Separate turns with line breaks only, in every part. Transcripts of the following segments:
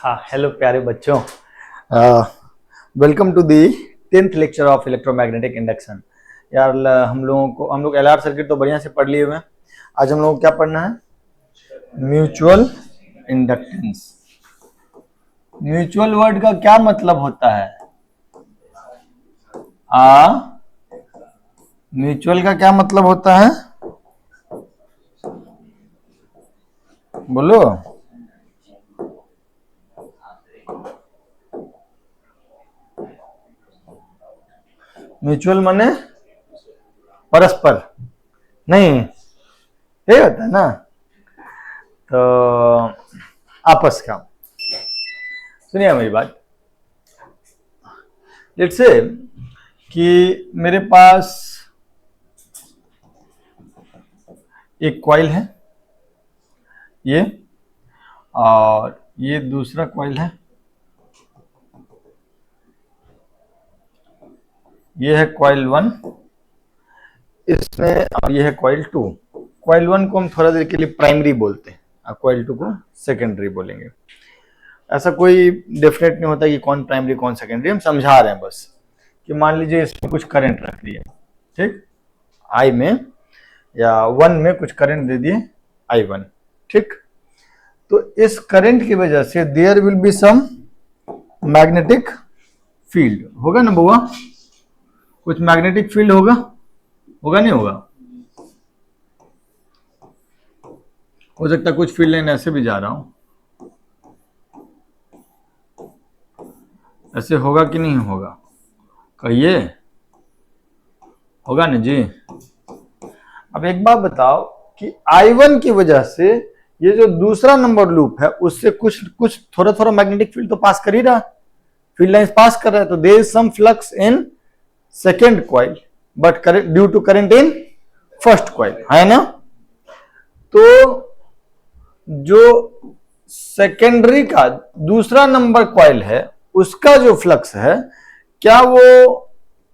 हाँ, हेलो प्यारे बच्चों, welcome to the 10th lecture of electromagnetic induction. यार हम लोग एलआर सर्किट तो बढ़िया से पढ़ लिए हुए हैं। आज हम लोग को क्या पढ़ना है? Mutual inductance. म्यूचुअल वर्ड का क्या मतलब होता है? म्यूचुअल का क्या मतलब होता है? बोलो। म्यूचुअल माने परस्पर, नहीं ये होता है ना, तो आपस का। सुनिए मेरी बात। लेट्स से कि मेरे पास एक कॉइल है ये, और ये दूसरा कॉइल है, ये है कॉइल 1 इसमें, और ये है कॉइल 2। कॉइल 1 को हम थोड़ा देर के लिए प्राइमरी बोलते हैं और कॉइल 2 को सेकेंडरी बोलेंगे। ऐसा कोई डेफिनेट नहीं होता कि कौन प्राइमरी कौन सेकेंडरी, हम समझा रहे हैं बस कि मान लीजिए इसमें कुछ करंट रख दिए, ठीक, आई में या 1 में कुछ करंट दे दिए I1, ठीक। तो इस करंट की वजह से there will be some magnetic field, होगा ना बुआ? कुछ मैग्नेटिक फील्ड होगा, होगा नहीं होगा? हो सकता है कुछ फील्ड लाइन ऐसे भी जा रहा हूं, ऐसे होगा कि नहीं होगा? कहिए, होगा ना जी? अब एक बात बताओ कि I1 की वजह से ये जो दूसरा नंबर लूप है उससे कुछ थोड़ा थोड़ा मैग्नेटिक फील्ड तो पास कर ही रहा, फील्ड लाइंस पास कर रहा है, तो there is some flux in second coil but due to current in first coil, है ना? तो जो सेकेंडरी का दूसरा नंबर कॉइल है उसका जो फ्लक्स है, क्या वो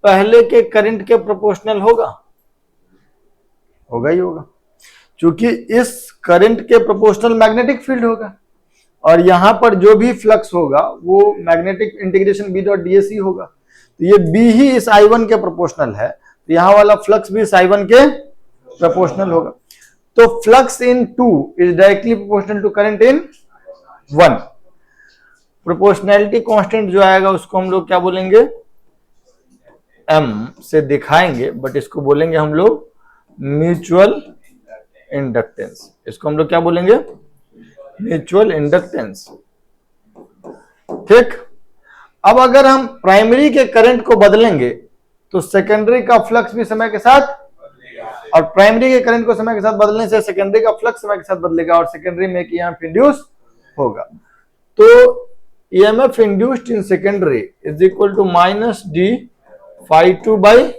पहले के करंट के प्रोपोर्शनल होगा? होगा ही होगा, क्योंकि इस करंट के प्रोपोर्शनल मैग्नेटिक फील्ड होगा, और यहां पर जो भी फ्लक्स होगा वो magnetic integration B dot DAC होगा। तो ये B ही इस I1 के प्रोपोर्शनल है, तो यहां वाला फ्लक्स भी इस I1 के प्रोपोर्शनल होगा। तो flux in 2 is directly proportional to current in 1। Proportionality constant जो आएगा उसको हम लोग क्या बोलेंगे? M से दिखाएंगे, बट इसको बोलेंगे हम लोग म्यूचुअल इंडक्टेंस। इसको हम लोग क्या बोलेंगे? म्यूचुअल इंडक्टेंस, ठीक। अब अगर हम प्राइमरी के करंट को बदलेंगे तो सेकेंडरी का फ्लक्स भी समय के साथ, और प्राइमरी के करंट को समय के साथ बदलने से सेकेंडरी का फ्लक्स समय के साथ बदलेगा, और सेकेंडरी में EMF इंड्यूस होगा। तो EMF induced in secondary is equal to -d∅2 by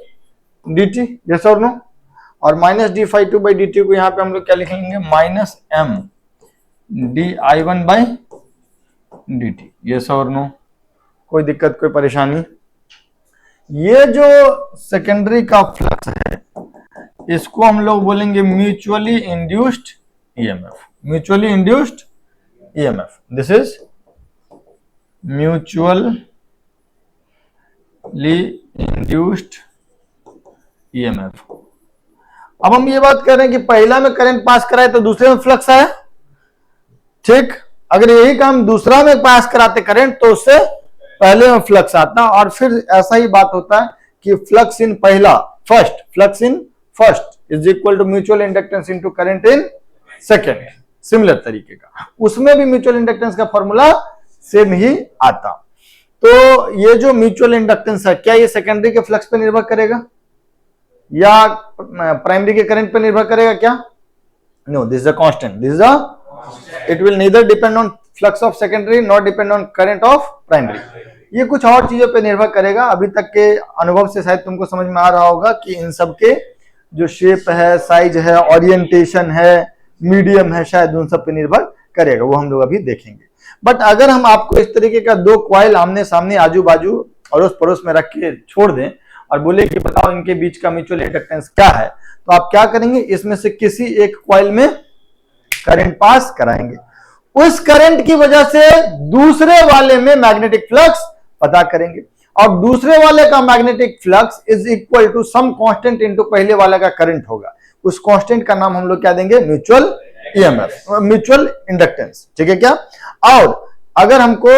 dt, yes और नो? और -d∅2 बाई dt को यहां पे हम लोग क्या लिख लेंगे? -m dI1 by dt, yes और नो? कोई दिक्कत, कोई परेशानी? ये जो सेकेंडरी का फ्लक्स है इसको हम लोग बोलेंगे mutually induced EMF। Mutually induced EMF, this is mutually induced EMF। अब हम ये बात कर रहे हैं कि पहला में करंट पास कराए तो दूसरे में फ्लक्स आया, ठीक। अगर यही काम दूसरा में पास कराते करंट तो उससे पहले में फ्लक्स आता, और फिर ऐसा ही बात होता है कि फ्लक्स इन पहला first, flux in first is equal to mutual inductance into current in second. Similar तरीके का उसमें भी म्यूचुअल इंडक्टेंस का फॉर्मूला सेम ही आता। तो ये जो म्यूचुअल इंडक्टेंस है, क्या ये सेकेंडरी के फ्लक्स पे निर्भर करेगा या प्राइमरी के करंट पे निर्भर करेगा? क्या? No, this is a constant, this is a, it will neither depend on flux of secondary nor depend on current of primary। ये कुछ और चीजों पे निर्भर करेगा। अभी तक के अनुभव से शायद तुमको समझ में आ रहा होगा कि इन सब के जो शेप है, साइज है, ओरिएंटेशन है, मीडियम है, शायद उन सब पे निर्भर करेगा, वो हम लोग अभी देखेंगे। बट अगर हम आपको इस तरीके का दो कॉइल आमने सामने आजू बाजू अड़ोस पड़ोस में रख के छोड़ दें और बोले कि बताओ इनके बीच का म्यूचुअल इंडक्टेंस क्या है, तो आप क्या करेंगे? इसमें से किसी एक कॉइल में करंट पास कराएंगे। उस करंट की वजह से दूसरे वाले में मैग्नेटिक फ्लक्स पता करेंगे, और दूसरे वाले का magnetic flux is equal to some constant into पहले वाले का करंट होगा। उस कांस्टेंट का नाम हम लोग क्या देंगे, म्यूचुअल ईएमएफ, म्यूचुअल इंडक्टेंस, ठीक है क्या। और अगर हमको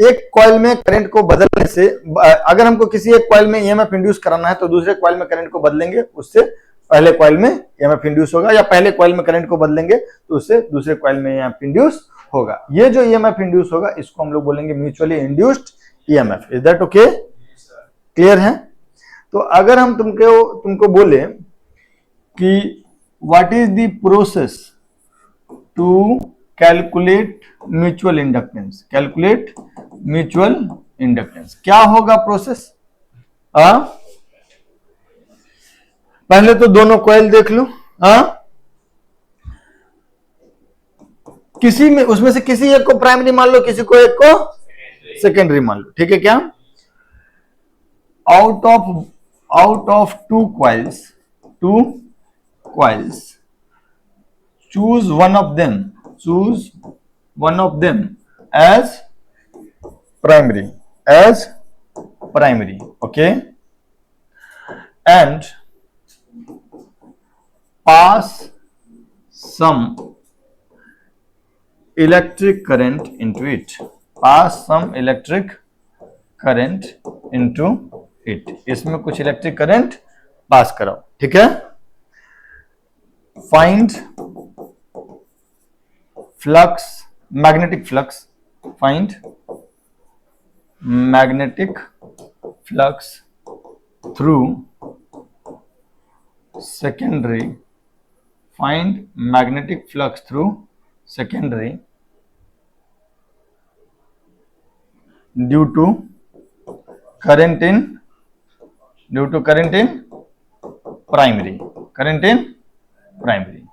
एक कॉइल में करंट को बदलने से, अगर हमको किसी एक कॉइल में ईएमएफ इंड्यूस कराना है तो दूसरे कॉइल में करंट को बदलेंगे, उससे पहले कॉइल में ईएमएफ इंड्यूस होगा, या पहले कॉइल में करंट को बदलेंगे तो उससे दूसरे कॉइल में ईएमएफ इंड्यूस होगा। ये जो ईएमएफ इंड्यूस होगा इसको हम लोग बोलेंगे mutually induced EMF. Is that okay, clear है। तो अगर हम तुमको बोले कि what is the process to calculate mutual inductance, calculate mutual inductance, क्या होगा प्रोसेस। पहले तो दोनों कॉइल देख लो, किसी में उसमें से किसी एक को प्राइमरी मान लो, किसी को एक को सेकेंडरी मान लो, ठीक है क्या। Out of two coils, choose one of them as primary, okay, and pass some electric current into it, इसमें कुछ इलेक्ट्रिक करंट पास कराओ, ठीक है। Find flux, magnetic flux through secondary, find magnetic flux through secondary due to current in primary,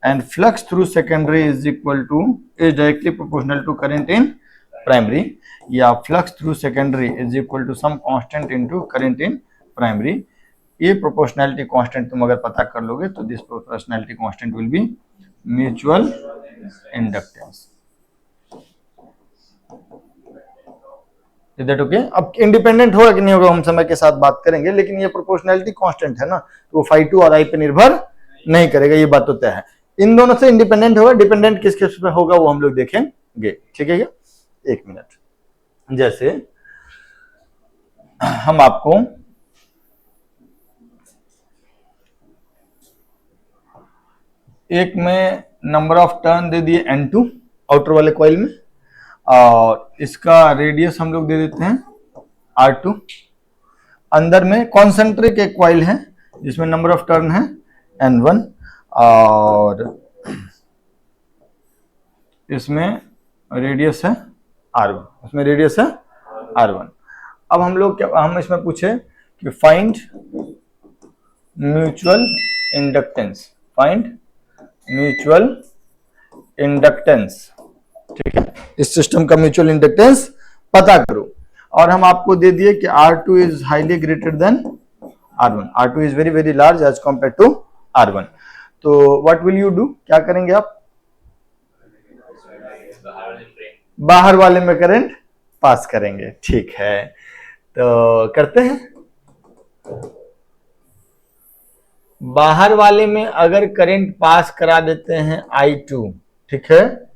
and flux through secondary is directly proportional to current in primary, या flux through secondary is equal to some constant into current in primary। ये proportionality constant तुम अगर पता कर लोगे तो this proportionality constant will be mutual inductance। Okay, अब independent होगा कि नहीं होगा हम समय के साथ बात करेंगे, लेकिन ये प्रोपोर्शनैलिटी कांस्टेंट है ना, तो वो φ2 और I पे निर्भर नहीं करेगा, ये बात तो तय है। इन दोनों से इंडिपेंडेंट होगा, डिपेंडेंट किस किस पे होगा वो हम लोग देखेंगे, ठीक है क्या। एक मिनट, जैसे हम आपको एक में नंबर ऑफ टर्न दे दिए N2 आउटर वाले कॉइल में, और इसका रेडियस हम लोग दे देते हैं R2। अंदर में कॉन्सेंट्रिक एक कॉइल है जिसमें नंबर ऑफ टर्न है N1, और इसमें रेडियस है R1, अब हम लोग क्या, हम इसमें पूछे कि फाइंड म्यूचुअल इंडक्टेंस, ठीक है, इस सिस्टम का म्यूचुअल इंडक्टेंस पता करो। और हम आपको दे दिए कि R2 is highly greater than R1, R2 is very very large as compare to R1। तो व्हाट विल यू डू, क्या करेंगे आप, बाहर वाले में करंट पास करेंगे, ठीक है। तो करते हैं, बाहर वाले में अगर करंट पास करा देते हैं I2, ठीक है,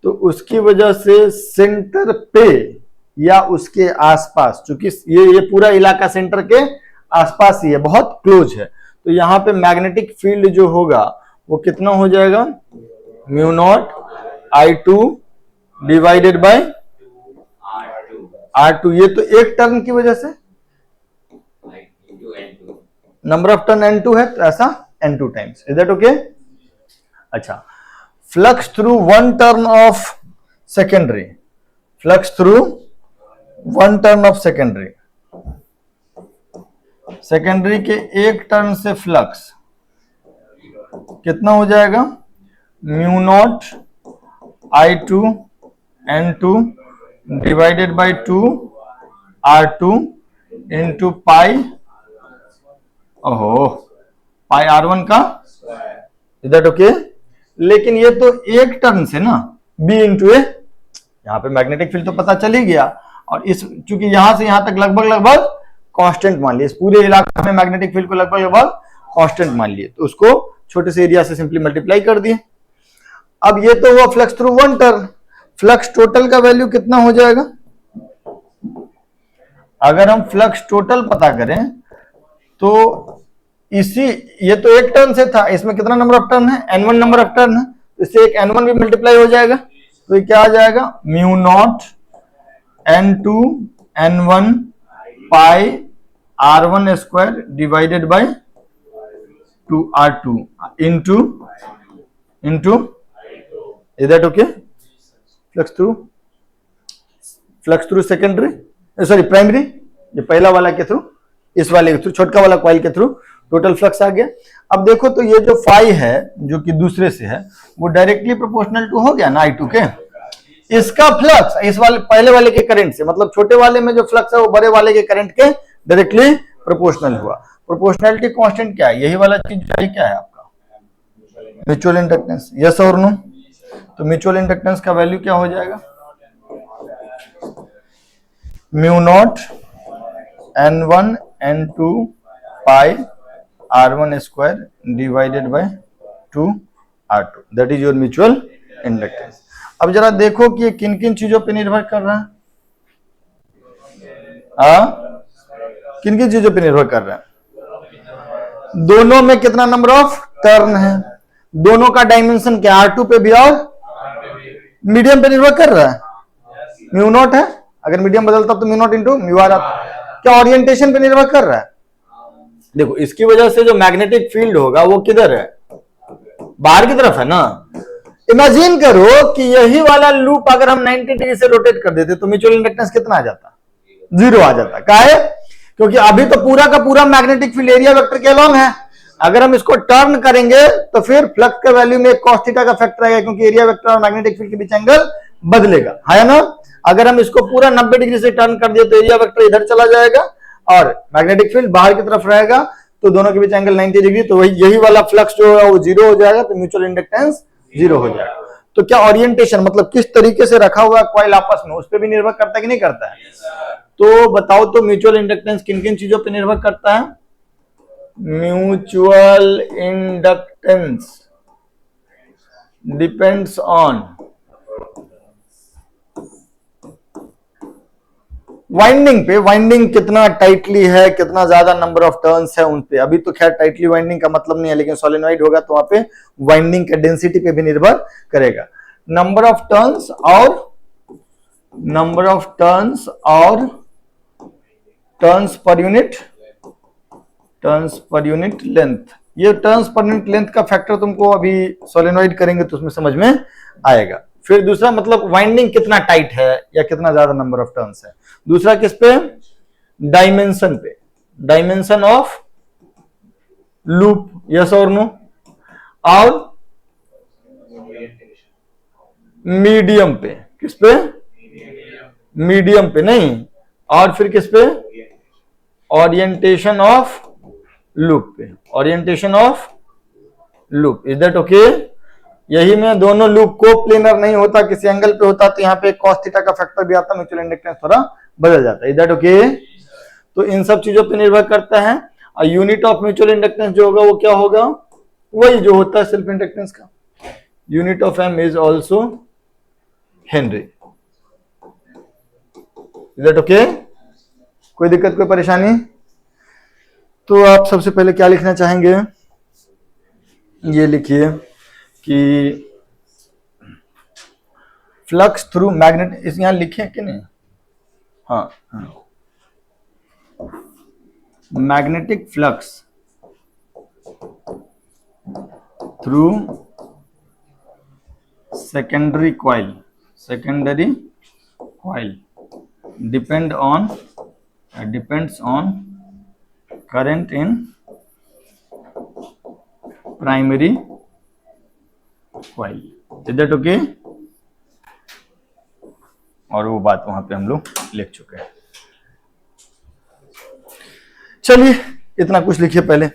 तो उसकी वजह से सेंटर पे या उसके आसपास, चूंकि ये पूरा इलाका सेंटर के आसपास ही है, बहुत क्लोज है, तो यहाँ पे मैग्नेटिक फील्ड जो होगा वो कितना हो जाएगा, mu not I2 divided by R2। ये तो एक टर्न की वजह से, नंबर ऑफ टर्न N2 है तो ऐसा N2 times, is that okay. अच्छा, flux through one turn of secondary, secondary के एक टर्न से फ्लक्स कितना हो जाएगा, mu not I2 N2 divided by 2 R2 into pi R1 का, इज दैट ओके। लेकिन ये तो एक टर्न से ना, बी इंटू ए। यहाँ पे मैग्नेटिक फील्ड तो पता चल ही गया, और इस चूंकि यहां से यहां तक लगभग कांस्टेंट मान लिए, इस पूरे इलाके में मैग्नेटिक फील्ड को लगभग कांस्टेंट मान लिए, तो उसको छोटे से एरिया से सिंपली मल्टीप्लाई कर दिए। अब ये तो हुआ flux through one turn, flux total का वैल्यू कितना हो जाएगा? अगर हम फ्लक्स टोटल पता करें तो ये तो एक टर्न से था, इसमें कितना नंबर ऑफ टर्न है? n1 नंबर ऑफ टर्न है, इससे एक n1 भी मल्टीप्लाई हो जाएगा, तो ये क्या आ जाएगा? Mu naught n2 n1 pi r1 square divided by 2r2 into is that okay? Flux through secondary, sorry primary, ये पहला वाला के थ्रू, इस वाले के थ्रू, छोटका वाला कॉइल के थ्रू टोटल फ्लक्स आ गया। अब देखो तो ये जो फाई है जो कि दूसरे से है वो डायरेक्टली प्रोपोर्शनल टू हो गया ना I2 के, इसका फ्लक्स इस वाले पहले वाले के करंट से, मतलब छोटे वाले में जो फ्लक्स है वो बड़े वाले के करंट के डायरेक्टली प्रोपोर्शनल हुआ। प्रोपोर्शनलिटी कांस्टेंट क्या है? यही वाला चीज क्या है आपका? Mutual inductance. यस और नो? तो म्यूचुअल इंडक्टेंस का वैल्यू क्या हो जाएगा? Mu not n1 n2 pi r1 square divided by 2r2, that is your mutual inductance. अब जरा देखो कि ये किन किन चीजों पे निर्भर कर रहा है? किन किन चीजों पे निर्भर कर रहा है? दोनों में कितना नंबर ऑफ टर्न है, दोनों का डायमेंशन क्या? R2 पे भी और मीडियम पे निर्भर कर रहा है। म्यू नॉट है, अगर मीडियम बदलता तो mu naught into mu R आता। क्या ओरिएंटेशन पे निर्भर कर रहा है? देखो इसकी वजह से जो मैग्नेटिक फील्ड होगा वो किधर है? बाहर की तरफ है ना। इमेजिन करो कि यही वाला लूप अगर हम 90 डिग्री से रोटेट कर देते तो म्यूचुअल इंडक्टेंस कितना आ जाता? 0 आ जाता। काहे? क्योंकि अभी तो पूरा का पूरा मैग्नेटिक फील्ड एरिया वेक्टर के अलोंग है। अगर हम इसको टर्न करेंगे तो फिर फ्लक्स के वैल्यू में cos थीटा का फैक्टर आएगा, क्योंकि एरिया वेक्टर और मैग्नेटिक फील्ड के बीच एंगल बदलेगा, है ना। अगर हम इसको पूरा 90 डिग्री से टर्न कर दिए तो एरिया वेक्टर इधर चला जाएगा और मैग्नेटिक फील्ड बाहर की तरफ रहेगा, तो दोनों के बीच एंगल 90 डिग्री, तो वही यही वाला फ्लक्स जो है वो 0 हो जाएगा, तो म्यूचुअल इंडक्टेंस 0 हो जाएगा। तो क्या ओरिएंटेशन मतलब किस तरीके से रखा हुआ है कॉइल आपस में, उस पर भी निर्भर करता है कि नहीं करता है? तो बताओ तो म्यूचुअल इंडक्टेंस किन किन चीजों पर निर्भर करता है? Mutual inductance depends on winding पे, वाइंडिंग कितना टाइटली है, कितना ज्यादा नंबर ऑफ टर्न्स है उन पे। अभी तो खैर टाइटली वाइंडिंग का मतलब नहीं है, लेकिन सोलेनॉइड होगा तो वहां पे वाइंडिंग के डेंसिटी पे भी निर्भर करेगा। नंबर ऑफ टर्न्स और टर्न्स पर यूनिट लेंथ। ये टर्न्स पर यूनिट लेंथ का फैक्टर तुमको अभी सोलेनॉइड करेंगे तो उसमें समझ में आएगा। फिर दूसरा मतलब वाइंडिंग कितना टाइट है या कितना ज्यादा नंबर ऑफ टर्न्स है। दूसरा किस पे? डायमेंशन पे, डायमेंशन ऑफ लूप, यस और नो। और मीडियम पे, किस पे? मीडियम पे नहीं, और फिर किस पे? ओरिएंटेशन ऑफ लूप पे, orientation of loop. Is that okay? यही में दोनों लूप को प्लेनर नहीं होता, किसी एंगल पे होता तो यहाँ पे cos थीटा का फैक्टर भी आता, म्यूचुअल इंडक्टेंस थोड़ा बदल जाता है। Is that okay? तो इन सब चीजों पे निर्भर करता है। और यूनिट ऑफ म्यूचुअल इंडक्टेंस जो होगा वो क्या होगा? वही जो होता है सेल्फ इंडक्टेंस का। Unit of M is also henry. Is that okay? कोई दिक्कत, कोई परेशानी? तो आप सबसे पहले क्या लिखना चाहेंगे? ये लिखिए कि फ्लक्स थ्रू मैग्नेट, इस यहां लिखे कि नहीं? हाँ, magnetic flux through secondary coil depends on current in primary coil. Is that okay? और वो बात वहां पे हम लोग लिख चुके हैं। चलिए इतना कुछ लिखिए पहले,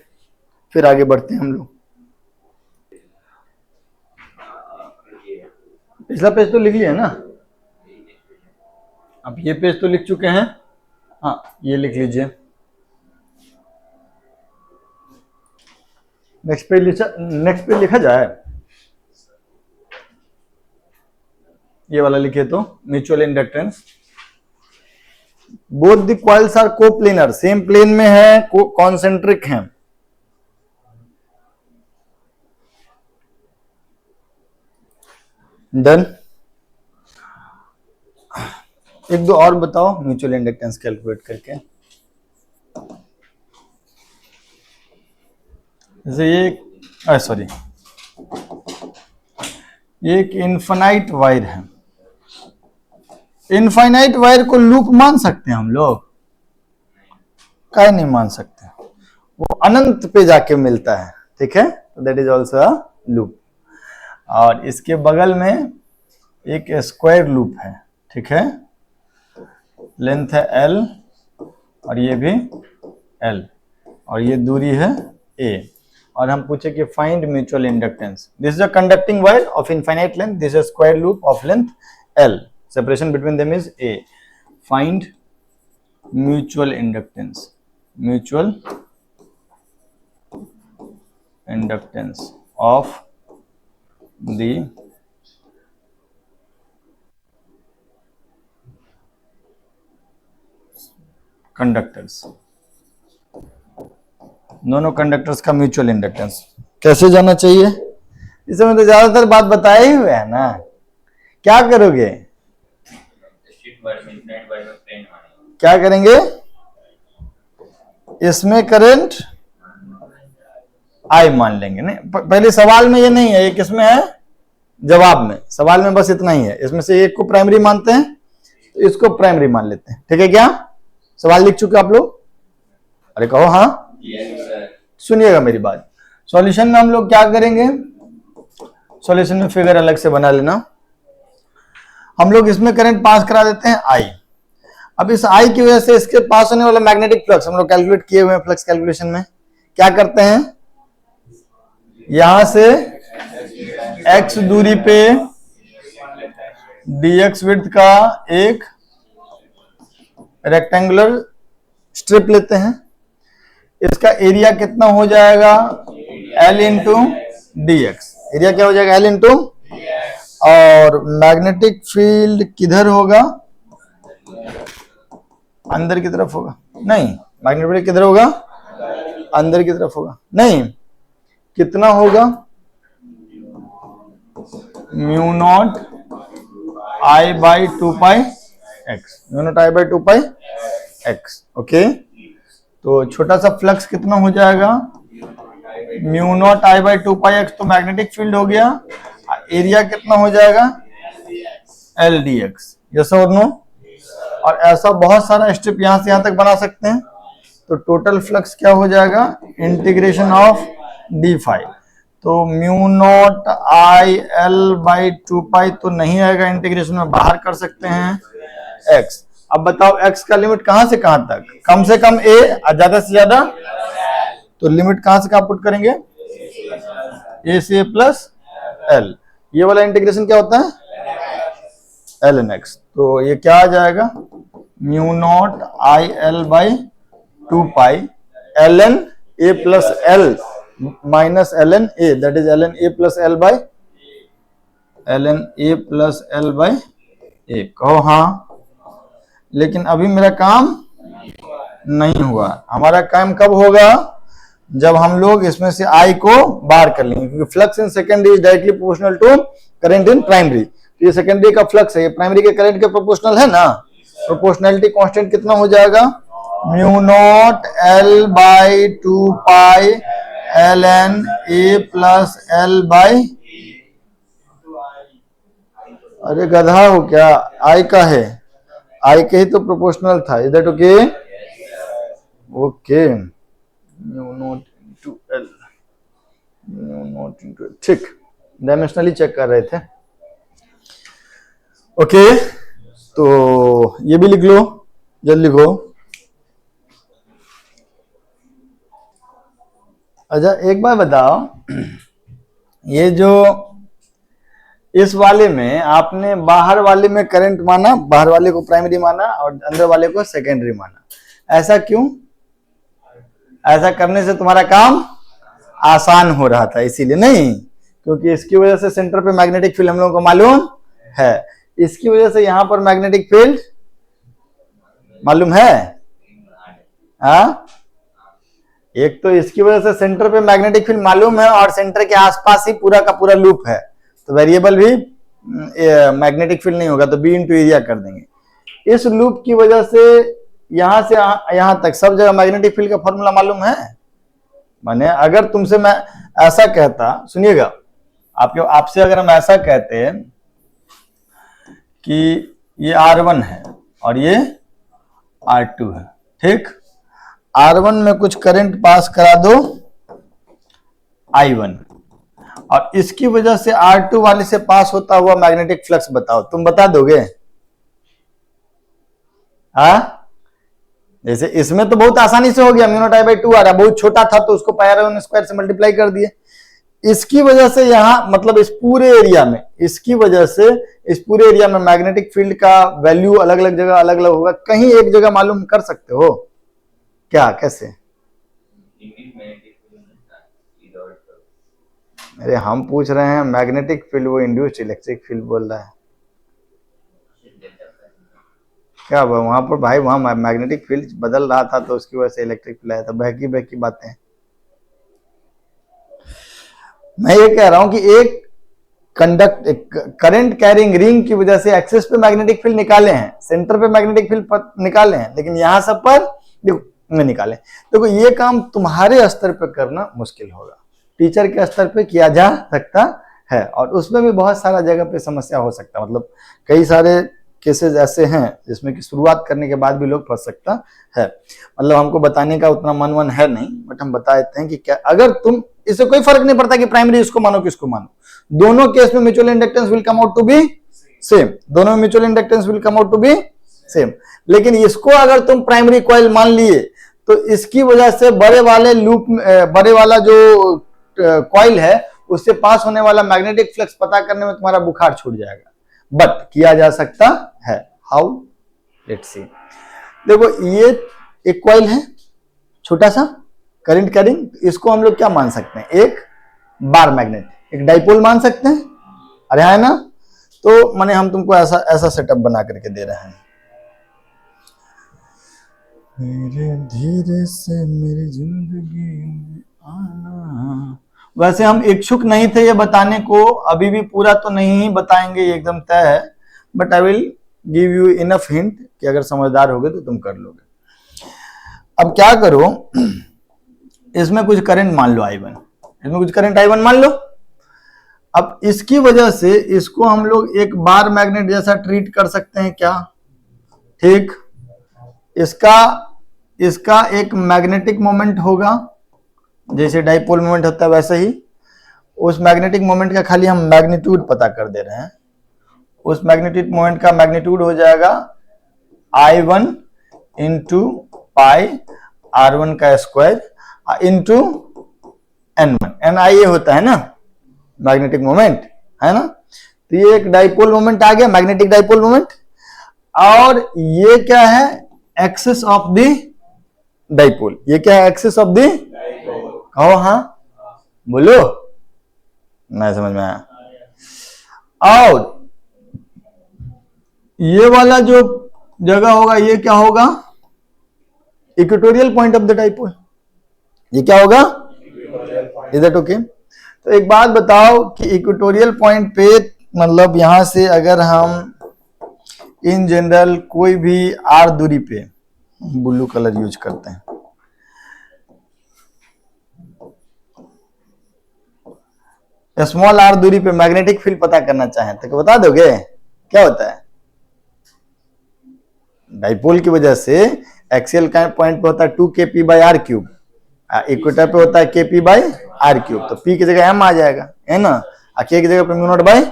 फिर आगे बढ़ते हैं हम लोग। पिछला पेज तो लिख लिया ना, अब ये पेज तो लिख चुके हैं। हाँ ये लिख लीजिए। नेक्स्ट पेज लिखा जाए, ये वाला लिखे तो mutual inductance. Both the coils are coplanar, same plane में है, कॉन्सेंट्रिक है। डन। एक दो और बताओ म्यूचुअल इंडक्टेंस कैलकुलेट करके। जैसे ये सॉरी, ये एक इनफाइनाइट वायर है। इनफाइनाइट वायर को लूप मान सकते हैं हम लोग? क्या नहीं मान सकते, वो अनंत पे जाके मिलता है, ठीक है, तो that is also a loop. और इसके बगल में एक स्क्वायर लूप है, ठीक है, लेंथ है L और ये भी L और ये दूरी है A, और हम पूछे कि find mutual inductance. This is a conducting wire of infinite length, this is square loop of length L, separation between them is A. Find mutual inductance of the conductors, दोनों conductors का mutual inductance कैसे जाना चाहिए? इसमें तो ज्यादातर बात बताए ही हुए है ना, क्या करोगे? क्या करेंगे? इसमें करंट I मान लेंगे। नहीं, पहले सवाल में ये नहीं है, ये किसमें है? जवाब में। सवाल में बस इतना ही है, इसमें से एक को प्राइमरी मानते हैं तो इसको प्राइमरी मान लेते हैं, ठीक है क्या? सवाल लिख चुके आप लोग? अरे कहो हाँ। सुनिएगा मेरी बात। सॉल्यूशन में हम लोग क्या करेंगे? सॉल्यूशन में फिगर अलग से बना लेना। हम लोग इसमें करंट पास करा देते हैं I। अब इस I की वजह से इसके पास होने वाला मैग्नेटिक फ्लक्स हम लोग कैलकुलेट किए हुए हैं। फ्लक्स कैलकुलेशन में क्या करते हैं? यहां से x दूरी पे dx विड्थ का एक रेक्टेंगुलर स्ट्रिप लेते हैं। इसका एरिया कितना हो जाएगा? L into dx। एरिया क्या हो जाएगा? L इंटू, और मैग्नेटिक फील्ड किधर होगा? अंदर की तरफ होगा? नहीं, मैग्नेटिक फील्ड किधर होगा? अंदर की तरफ होगा। नहीं, कितना होगा? Mu not I by 2 x, mu not I by 2 x। Okay, तो छोटा सा फ्लक्स कितना हो जाएगा? Mu not I by 2 x, तो मैग्नेटिक फील्ड हो गया। एरिया कितना हो जाएगा? L dx। यस और नो? और ऐसा बहुत सारा स्ट्रिप यहां से यहां तक बना सकते हैं, तो टोटल फ्लक्स क्या हो जाएगा? Integration of D phi. तो mu not I L by 2 तो नहीं आएगा, इंटीग्रेशन में बाहर कर सकते हैं x। अब बताओ x का लिमिट कहां से कहां तक? कम से कम a और ज्यादा से ज्यादा, तो लिमिट कहां से कहां पुट करेंगे? a से प्लस l। ये वाला इंटीग्रेशन क्या होता है? ln x। तो ये क्या आ जाएगा? Mu not I L by 2 ln a plus l minus ln a, that is ln a plus l by a। कहो हाँ। लेकिन अभी मेरा काम नहीं हुआ। हमारा काम कब होगा? जब हम लोग इसमें से I को बाहर कर लेंगे, क्योंकि flux in secondary is directly proportional to current in primary. तो ये सेकेंडरी का फ्लक्स है, ये प्राइमरी के करंट के प्रोपोर्शनल है ना। प्रोपोर्शनलिटी कांस्टेंट कितना हो जाएगा? Mu not L by 2 ln a plus l by, अरे गधा हो क्या? I का है, I के ही तो प्रोपोर्शनल था। Is that okay? Okay, mu naught into l, mu naught into, ठीक, डायमेंशनली चेक कर रहे थे। ओके, तो ये भी लिख लो, जल्दी लिखो। अच्छा एक बार बताओ, ये जो इस वाले में आपने बाहर वाले में करंट माना, बाहर वाले को प्राइमरी माना और अंदर वाले को सेकेंडरी माना। ऐसा क्यों? ऐसा करने से तुम्हारा काम आसान हो रहा था, इसीलिए। नहीं, क्योंकि इसकी वजह से सेंटर पे मैग्नेटिक फील्ड हम लोगों को मालूम है, इसकी वजह से यहां पर मैग्नेटिक फील्ड मालूम है। हाँ, एक तो इसकी वजह से सेंटर पे मैग्नेटिक फील्ड मालूम है और सेंटर के आसपास ही पूरा का पूरा लूप है, तो वेरिएबल भी मैग्नेटिक फील्ड नहीं होगा, तो बी इंटू एरिया कर देंगे। इस लूप की वजह से यहां से यहां तक सब जगह मैग्नेटिक फील्ड का फॉर्मूला मालूम है। माने अगर तुमसे मैं ऐसा कहता, सुनिएगा, आपसे अगर हम ऐसा कहते हैं कि ये R1 है और ये R2 है, ठीक, R1 में कुछ करंट पास करा दो I1 और इसकी वजह से R2 वाले से पास होता हुआ मैग्नेटिक फ्लक्स बताओ, तुम बता दोगे? हाँ, जैसे इसमें तो बहुत आसानी से हो गया, म्यू नॉट I बाई 2 आ रहा, बहुत छोटा था तो उसको पाई R1 स्क्वायर से मल्टीप्लाई कर दिए। इसकी वजह से यहां मतलब इस पूरे एरिया में, इसकी वजह से इस पूरे एरिया में मैग्नेटिक फील्ड का वैल्यू अलग अलग जगह अलग अलग होगा। कहीं एक जगह मालूम कर सकते हो क्या? कैसे? अरे हम पूछ रहे हैं मैग्नेटिक फील्ड, वो इंड्यूस्ड इलेक्ट्रिक फील्ड बोल रहा है। क्या वहां पर भाई, वहां मैग्नेटिक फील्ड बदल रहा था तो उसकी वजह से इलेक्ट्रिक फील्ड आया था। बहकी बहकी बातें। मैं ये कह रहा हूं कि एक करंट कैरिंग रिंग की वजह से एक्सिस पे मैग्नेटिक फील्ड निकाले हैं, सेंटर पे मैग्नेटिक फील्ड निकाले हैं, लेकिन यहां सब पर देखो निकाले। देखो ये काम तुम्हारे स्तर पर करना मुश्किल होगा, टीचर के स्तर पे किया जा सकता है और उसमें भी बहुत सारा जगह पे समस्या हो सकता है। मतलब कई सारे केसेस ऐसे हैं जिसमें कि शुरुआत करने के बाद भी लोग फंस सकता है। मतलब हमको बताने का उतना मन है नहीं, बट हम बता देते हैं कि क्या, अगर तुम, इससे कोई फर्क नहीं पड़ता कि प्राइमरी इसको मानो किसको मानो, दोनों केस में mutual inductance will come out to be same, दोनों में mutual inductance will come out to be same. लेकिन इसको अगर तुम प्राइमरी कॉइल मान लिए तो इसकी वजह से बड़े वाले लूप, बड़े वाला जो कॉइल है उससे पास होने वाला मैग्नेटिक फ्लक्स पता करने में तुम्हारा बुखार छूट जाएगा। बट किया जा सकता है। हाउ? Let's see. देखो ये एक कॉइल है छोटा सा करंट कैरिंग, इसको हम लोग क्या मान सकते हैं? एक बार मैग्नेट, एक डाइपोल मान सकते हैं। अरे है ना? तो माने हम तुमको ऐसा सेटअप बना करके दे रहे हैं। धीरे धीरे से मेरी जिंदगी में आना। वैसे हम इच्छुक नहीं थे ये बताने को, अभी भी पूरा तो नहीं ही बताएंगे ये एकदम तय है, but I will give you enough hint कि अगर समझदार होगे तो तुम कर लोगे। अब क्या करो, इसमें कुछ करंट मान लो I1, इसमें कुछ करंट I1 मान लो। अब इसकी वजह से इसको हम लोग एक बार मैग्नेट जैसा ट्रीट कर सकते हैं क्या? ठीक, इसका एक मैग्नेटिक मोमेंट होगा, जैसे डाइपोल मोमेंट होता है वैसे ही। उस मैग्नेटिक मोमेंट का खाली हम मैग्नीट्यूड पता कर दे रहे हैं। उस मैग्नेटिक मोमेंट का मैग्नीट्यूड हो जाएगा I1 इंटू पाई R1 का स्क्वायर इंटू N1। NI होता है ना मैग्नेटिक मोमेंट, है ना? तो ये एक डाइपोल मोमेंट आ गया, मैग्नेटिक डाइपोल मोमेंट। और ये क्या है? Axis of the dipole. ये क्या है? एक्सिस ऑफ द कहो, हाँ बोलो, नहीं समझ में आया। और ये वाला जो जगह होगा ये क्या होगा? Equatorial point of the dipole. ये क्या होगा? Is that okay? तो एक बात बताओ कि इक्वेटोरियल पॉइंट पे मतलब यहां से अगर हम इन जनरल कोई भी R दूरी पे, ब्लू कलर यूज करते हैं, स्मॉल R दूरी पे मैग्नेटिक फील्ड पता करना चाहें तो बता दोगे क्या होता है? डाइपोल की वजह से एक्सियल पॉइंट पे होता है 2kp by R cube, equator पे होता है kp बाई R क्यूब, तो p की जगह m आ जाएगा, है ना? k की जगह पे म्यू नॉट बाई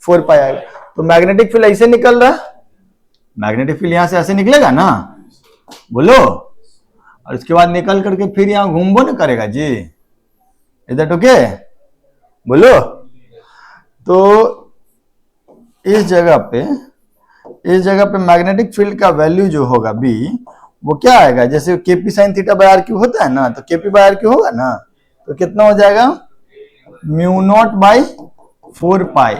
4 पाई आएगा। तो मैग्नेटिक फील्ड ऐसे निकल रहा है, मैग्नेटिक फील्ड यहां से ऐसे निकलेगा ना, बोलो, और इसके बाद निकल करके फिर यहां घूमबो ना करेगा जी। Is that okay? बोलो। तो इस जगह पे मैग्नेटिक फील्ड का वैल्यू जो होगा बी, वो क्या आएगा, जैसे KP sine theta by R Q होता है ना, तो केपी बाय आर क्यू होगा ना, तो कितना हो जाएगा, mu naught by 4 pi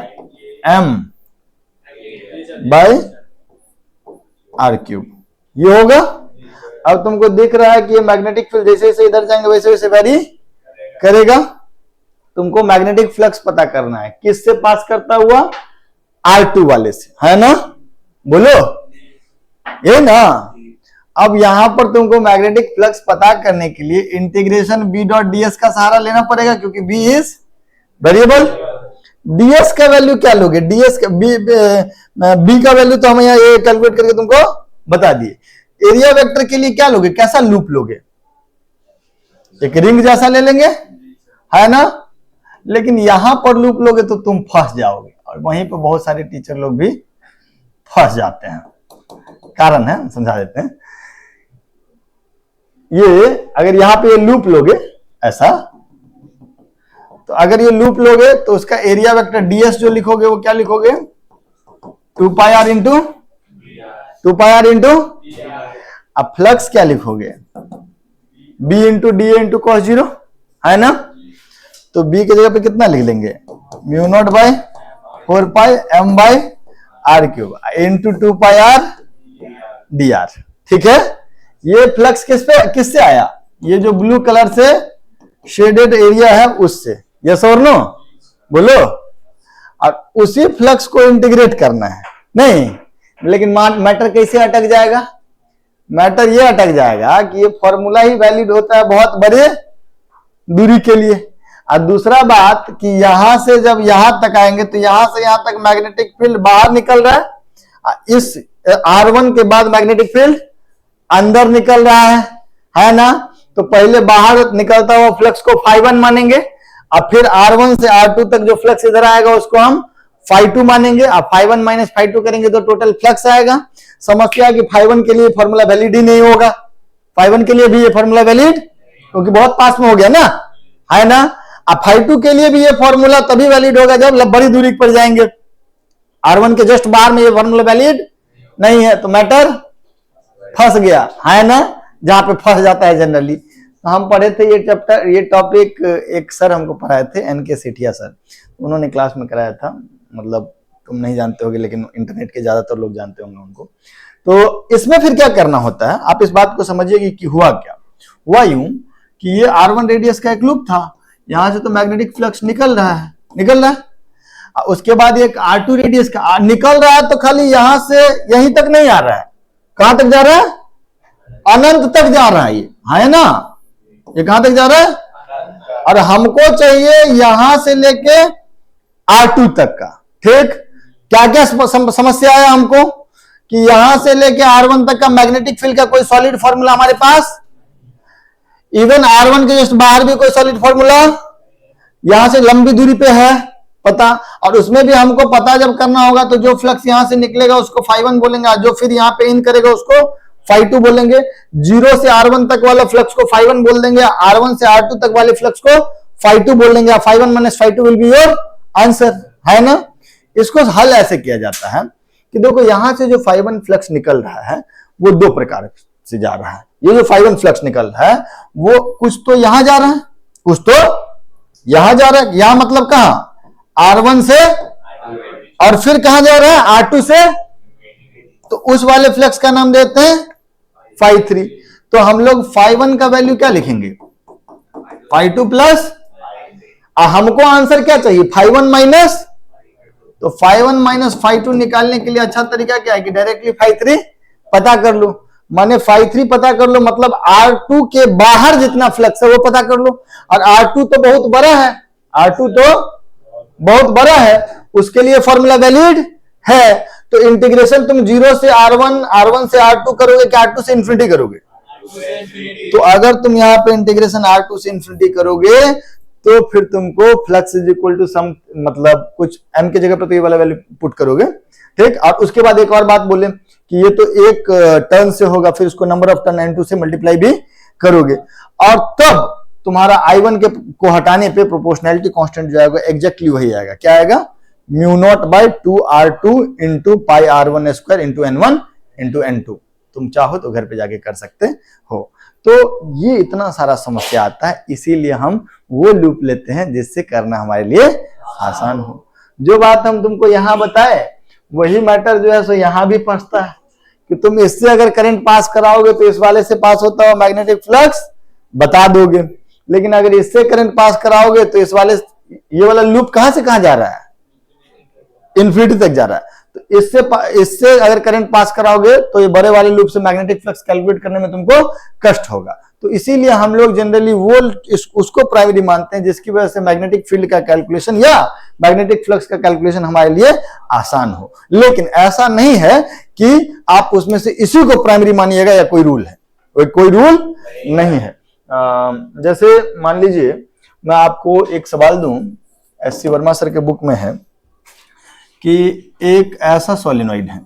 M by R cube, ये होगा। अब तुमको दिख रहा है कि ये मैग्नेटिक फील्ड जैसे जैसे इधर जाएंगे वैसे वैसे वेरी करेगा। तुमको मैग्नेटिक फ्लक्स पता करना है, किससे पास करता हुआ, R2 वाले से, है ना, बोलो ये ना। अब यहां पर तुमको मैग्नेटिक फ्लक्स पता करने के लिए इंटीग्रेशन बी डॉट डीएस का सहारा लेना पड़ेगा, क्योंकि बी इज वेरिएबल। डीएस का वैल्यू क्या लोगे, डीएस का बी का वैल्यू तो हम यहाँ ये कैलकुलेट करके तुमको बता दिए। एरिया वेक्टर के लिए क्या लोगे, कैसा लूप लोगे, एक रिंग जैसा ले लेंगे, है ना। लेकिन यहां पर लूप लोगे तो तुम फंस जाओगे, और वहीं पर बहुत सारे टीचर लोग भी फंस जाते हैं। कारण है, समझा देते हैं। ये अगर यहां पे ये लूप लोगे ऐसा, तो अगर ये लूप लोगे तो उसका एरिया वेक्टर डीएस जो लिखोगे वो क्या लिखोगे, 2 pi R into 2 pi R into, अब फ्लक्स क्या लिखोगे, B into D into cos zero, है ना। तो बी की जगह पे कितना लिख लेंगे, mu naught by 4 pi M by R cube into 2 pi R D R. ठीक है, ये फ्लक्स किससे आया, ये जो ब्लू कलर से शेडेड एरिया है उससे, यस और नो, बोलो। और उसी फ्लक्स को इंटीग्रेट करना है, नहीं, लेकिन मैटर कैसे अटक जाएगा, मैटर ये अटक जाएगा कि ये फॉर्मूला ही वैलिड होता है बहुत बड़े दूरी के लिए। और दूसरा बात कि यहां से जब यहां तक आएंगे तो यहां से यहां तक मैग्नेटिक फील्ड बाहर निकल रहा है, इस R1 के बाद मैग्नेटिक फील्ड अंदर निकल रहा है ना। तो पहले बाहर निकलता हुआ फ्लक्स को φ1 मानेंगे, और फिर R1 से R2 तक जो फ्लक्स इधर आएगा उसको हम φ2 मानेंगे, और φ1 माइनस φ2 करेंगे तो टोटल फ्लक्स आएगा। समस्या कि φ1 के लिए फॉर्मूला वैलिड ही नहीं होगा, φ1 के लिए भी ये फॉर्मूला वैलिड, क्योंकि बहुत पास में हो गया ना, है ना। अब φ2 के लिए भी ये फॉर्मूला तभी वैलिड होगा जब बड़ी दूरी पर जाएंगे, R1 के जस्ट बाहर में ये फॉर्मूला वैलिड नहीं है, तो मैटर फंस गया, है ना, जहां पे फंस जाता है जनरली। तो हम पढ़े थे ये चैप्टर, ये टॉपिक एक सर हमको पढ़ाए थे, एनके सेठिया सर, उन्होंने क्लास में कराया था। मतलब तुम नहीं जानते होगे, लेकिन इंटरनेट के ज्यादातर लोग जानते होंगे उनको। तो इसमें फिर क्या करना होता है, आप इस बात को समझिए कि हुआ क्या। हुआ यूं कि ये R1 रेडियस का एक लूप था, यहां से तो मैग्नेटिक फ्लक्स निकल रहा है, उसके बाद एक R2 रेडियस का निकल रहा है, तो खाली यहां से यहीं तक नहीं आ रहा है, कहां तक जा रहा है, अनंत तक जा रहा है ये, है ना। ये कहां तक जा रहा है, और हमको चाहिए यहां से लेके R2 तक का। ठीक, क्या क्या समस्या है हमको कि यहां से लेके R1 तक का मैग्नेटिक फील्ड का कोई सॉलिड फॉर्मूला हमारे पास, इवन R1 के जस्ट बाहर भी कोई सॉलिड फॉर्मूला यहां से लंबी दूरी पे है पता, और उसमें भी हमको पता जब करना होगा तो जो फ्लक्स यहां से निकलेगा उसको φ1 बोलेंगे, और जो फिर यहां पे इन करेगा उसको φ2 बोलेंगे। 0 से R1 तक वाला फ्लक्स को φ1 बोल देंगे, R1 से R2 तक वाले फ्लक्स को φ2 बोल देंगे, φ1 minus φ2 will be your answer, है ना। इसको हल ऐसे किया जाता है कि देखो यहां से जो φ1 फ्लक्स निकल रहा है वो दो प्रकार से जा रहा है। ये जो φ1 फ्लक्स निकल रहा है वो कुछ तो यहां जा रहा है, कुछ तो यहां जा रहा है। यहां मतलब कहां, R1 से, और फिर कहां जा रहा है, R2 से, तो उस वाले फ्लक्स का नाम देते हैं φ3। तो हम लोग φ1 का वैल्यू क्या लिखेंगे, φ2 प्लस, हमको आंसर क्या चाहिए, φ1 माइनस, तो φ1 माइनस φ2 निकालने के लिए अच्छा तरीका क्या है कि डायरेक्टली φ3 पता कर लो। माने φ3 पता कर लो मतलब R2 के बाहर जितना फ्लक्स है वो पता कर लो, और R2 तो बहुत बड़ा है, R2 तो बहुत बड़ा है, उसके लिए फॉर्मूला वैलिड है। तो इंटीग्रेशन तुम 0 से R1 से R2 करोगे कि R2 से इंफिनिटी करोगे, तो अगर तुम यहाँ पे इंटीग्रेशन R2 से इंफिनिटी करोगे तो फिर तुमको फ्लक्स इज इक्वल टू सम, मतलब कुछ m के जगह पर तो ये वाला वैल्यू पुट करोगे। ठीक, और उसके बाद एक और बात बोले कि ये तो एक टर्न से होगा, फिर उसको नंबर ऑफ टर्न n2 से मल्टीप्लाई भी करोगे, और तब तुम्हारा I1 को हटाने पे प्रोपोर्शनैलिटी कांस्टेंट जो आएगा एग्जैक्टली वही आएगा। क्या आएगा, mu naught by 2r2 into pi r1 square into n1 into n2। तुम चाहो तो घर पे जाके कर सकते हो। तो ये इतना सारा समस्या आता है, इसीलिए हम वो लूप लेते हैं जिससे करना हमारे लिए आसान हो। जो बात हम तुमको यहां बताए वही मैटर जो है सो यहां भी फंसता है कि तुम इससे अगर करंट पास कराओगे तो इस वाले से पास होता हुआ मैग्नेटिक फ्लक्स बता दोगे, लेकिन अगर इससे करंट पास कराओगे तो इस वाले, ये वाला लूप कहां से कहां जा रहा है, इन्फिनिटी तक जा रहा है। तो इससे अगर करंट पास कराओगे तो ये बड़े वाले लूप से मैग्नेटिक फ्लक्स कैलकुलेट करने में तुमको कष्ट होगा। तो इसीलिए हम लोग जनरली वो उसको प्राइमरी मानते हैं जिसकी वजह से मैग्नेटिक फील्ड का कैलकुलेशन या मैग्नेटिक फ्लक्स का कैलकुलेशन हमारे लिए आसान हो। लेकिन ऐसा नहीं है कि आप उसमें से इसी को प्राइमरी मानिएगा या कोई रूल है, कोई रूल नहीं है। जैसे मान लीजिए मैं आपको एक सवाल दूं, एस सी वर्मा सर के बुक में है कि एक ऐसा सोलेनॉइड है,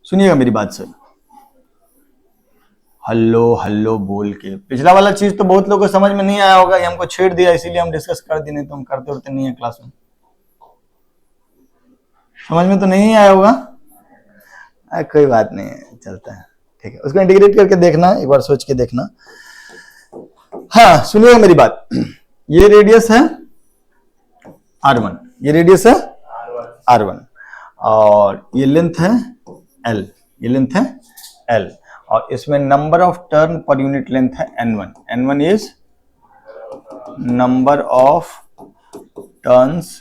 सुनिएगा मेरी बात से, हल्लो हल्लो बोल के। पिछला वाला चीज तो बहुत लोगों को समझ में नहीं आया होगा, ये हमको छेड़ दिया इसीलिए हम डिस्कस कर दिए, नहीं तो हम करते होते नहीं है क्लास में। समझ में तो नहीं आया होगा, कोई बात नहीं है, चलता है, ठीक है। उसको इंटीग्रेट करके देखना, एक बार सोच के देखना। हाँ सुनिएगा मेरी बात, ये रेडियस है r1, ये रेडियस है r1 और ये लेंथ है l, ये लेंथ है l, और इसमें number of turn per unit length है n1। n1 is number of turns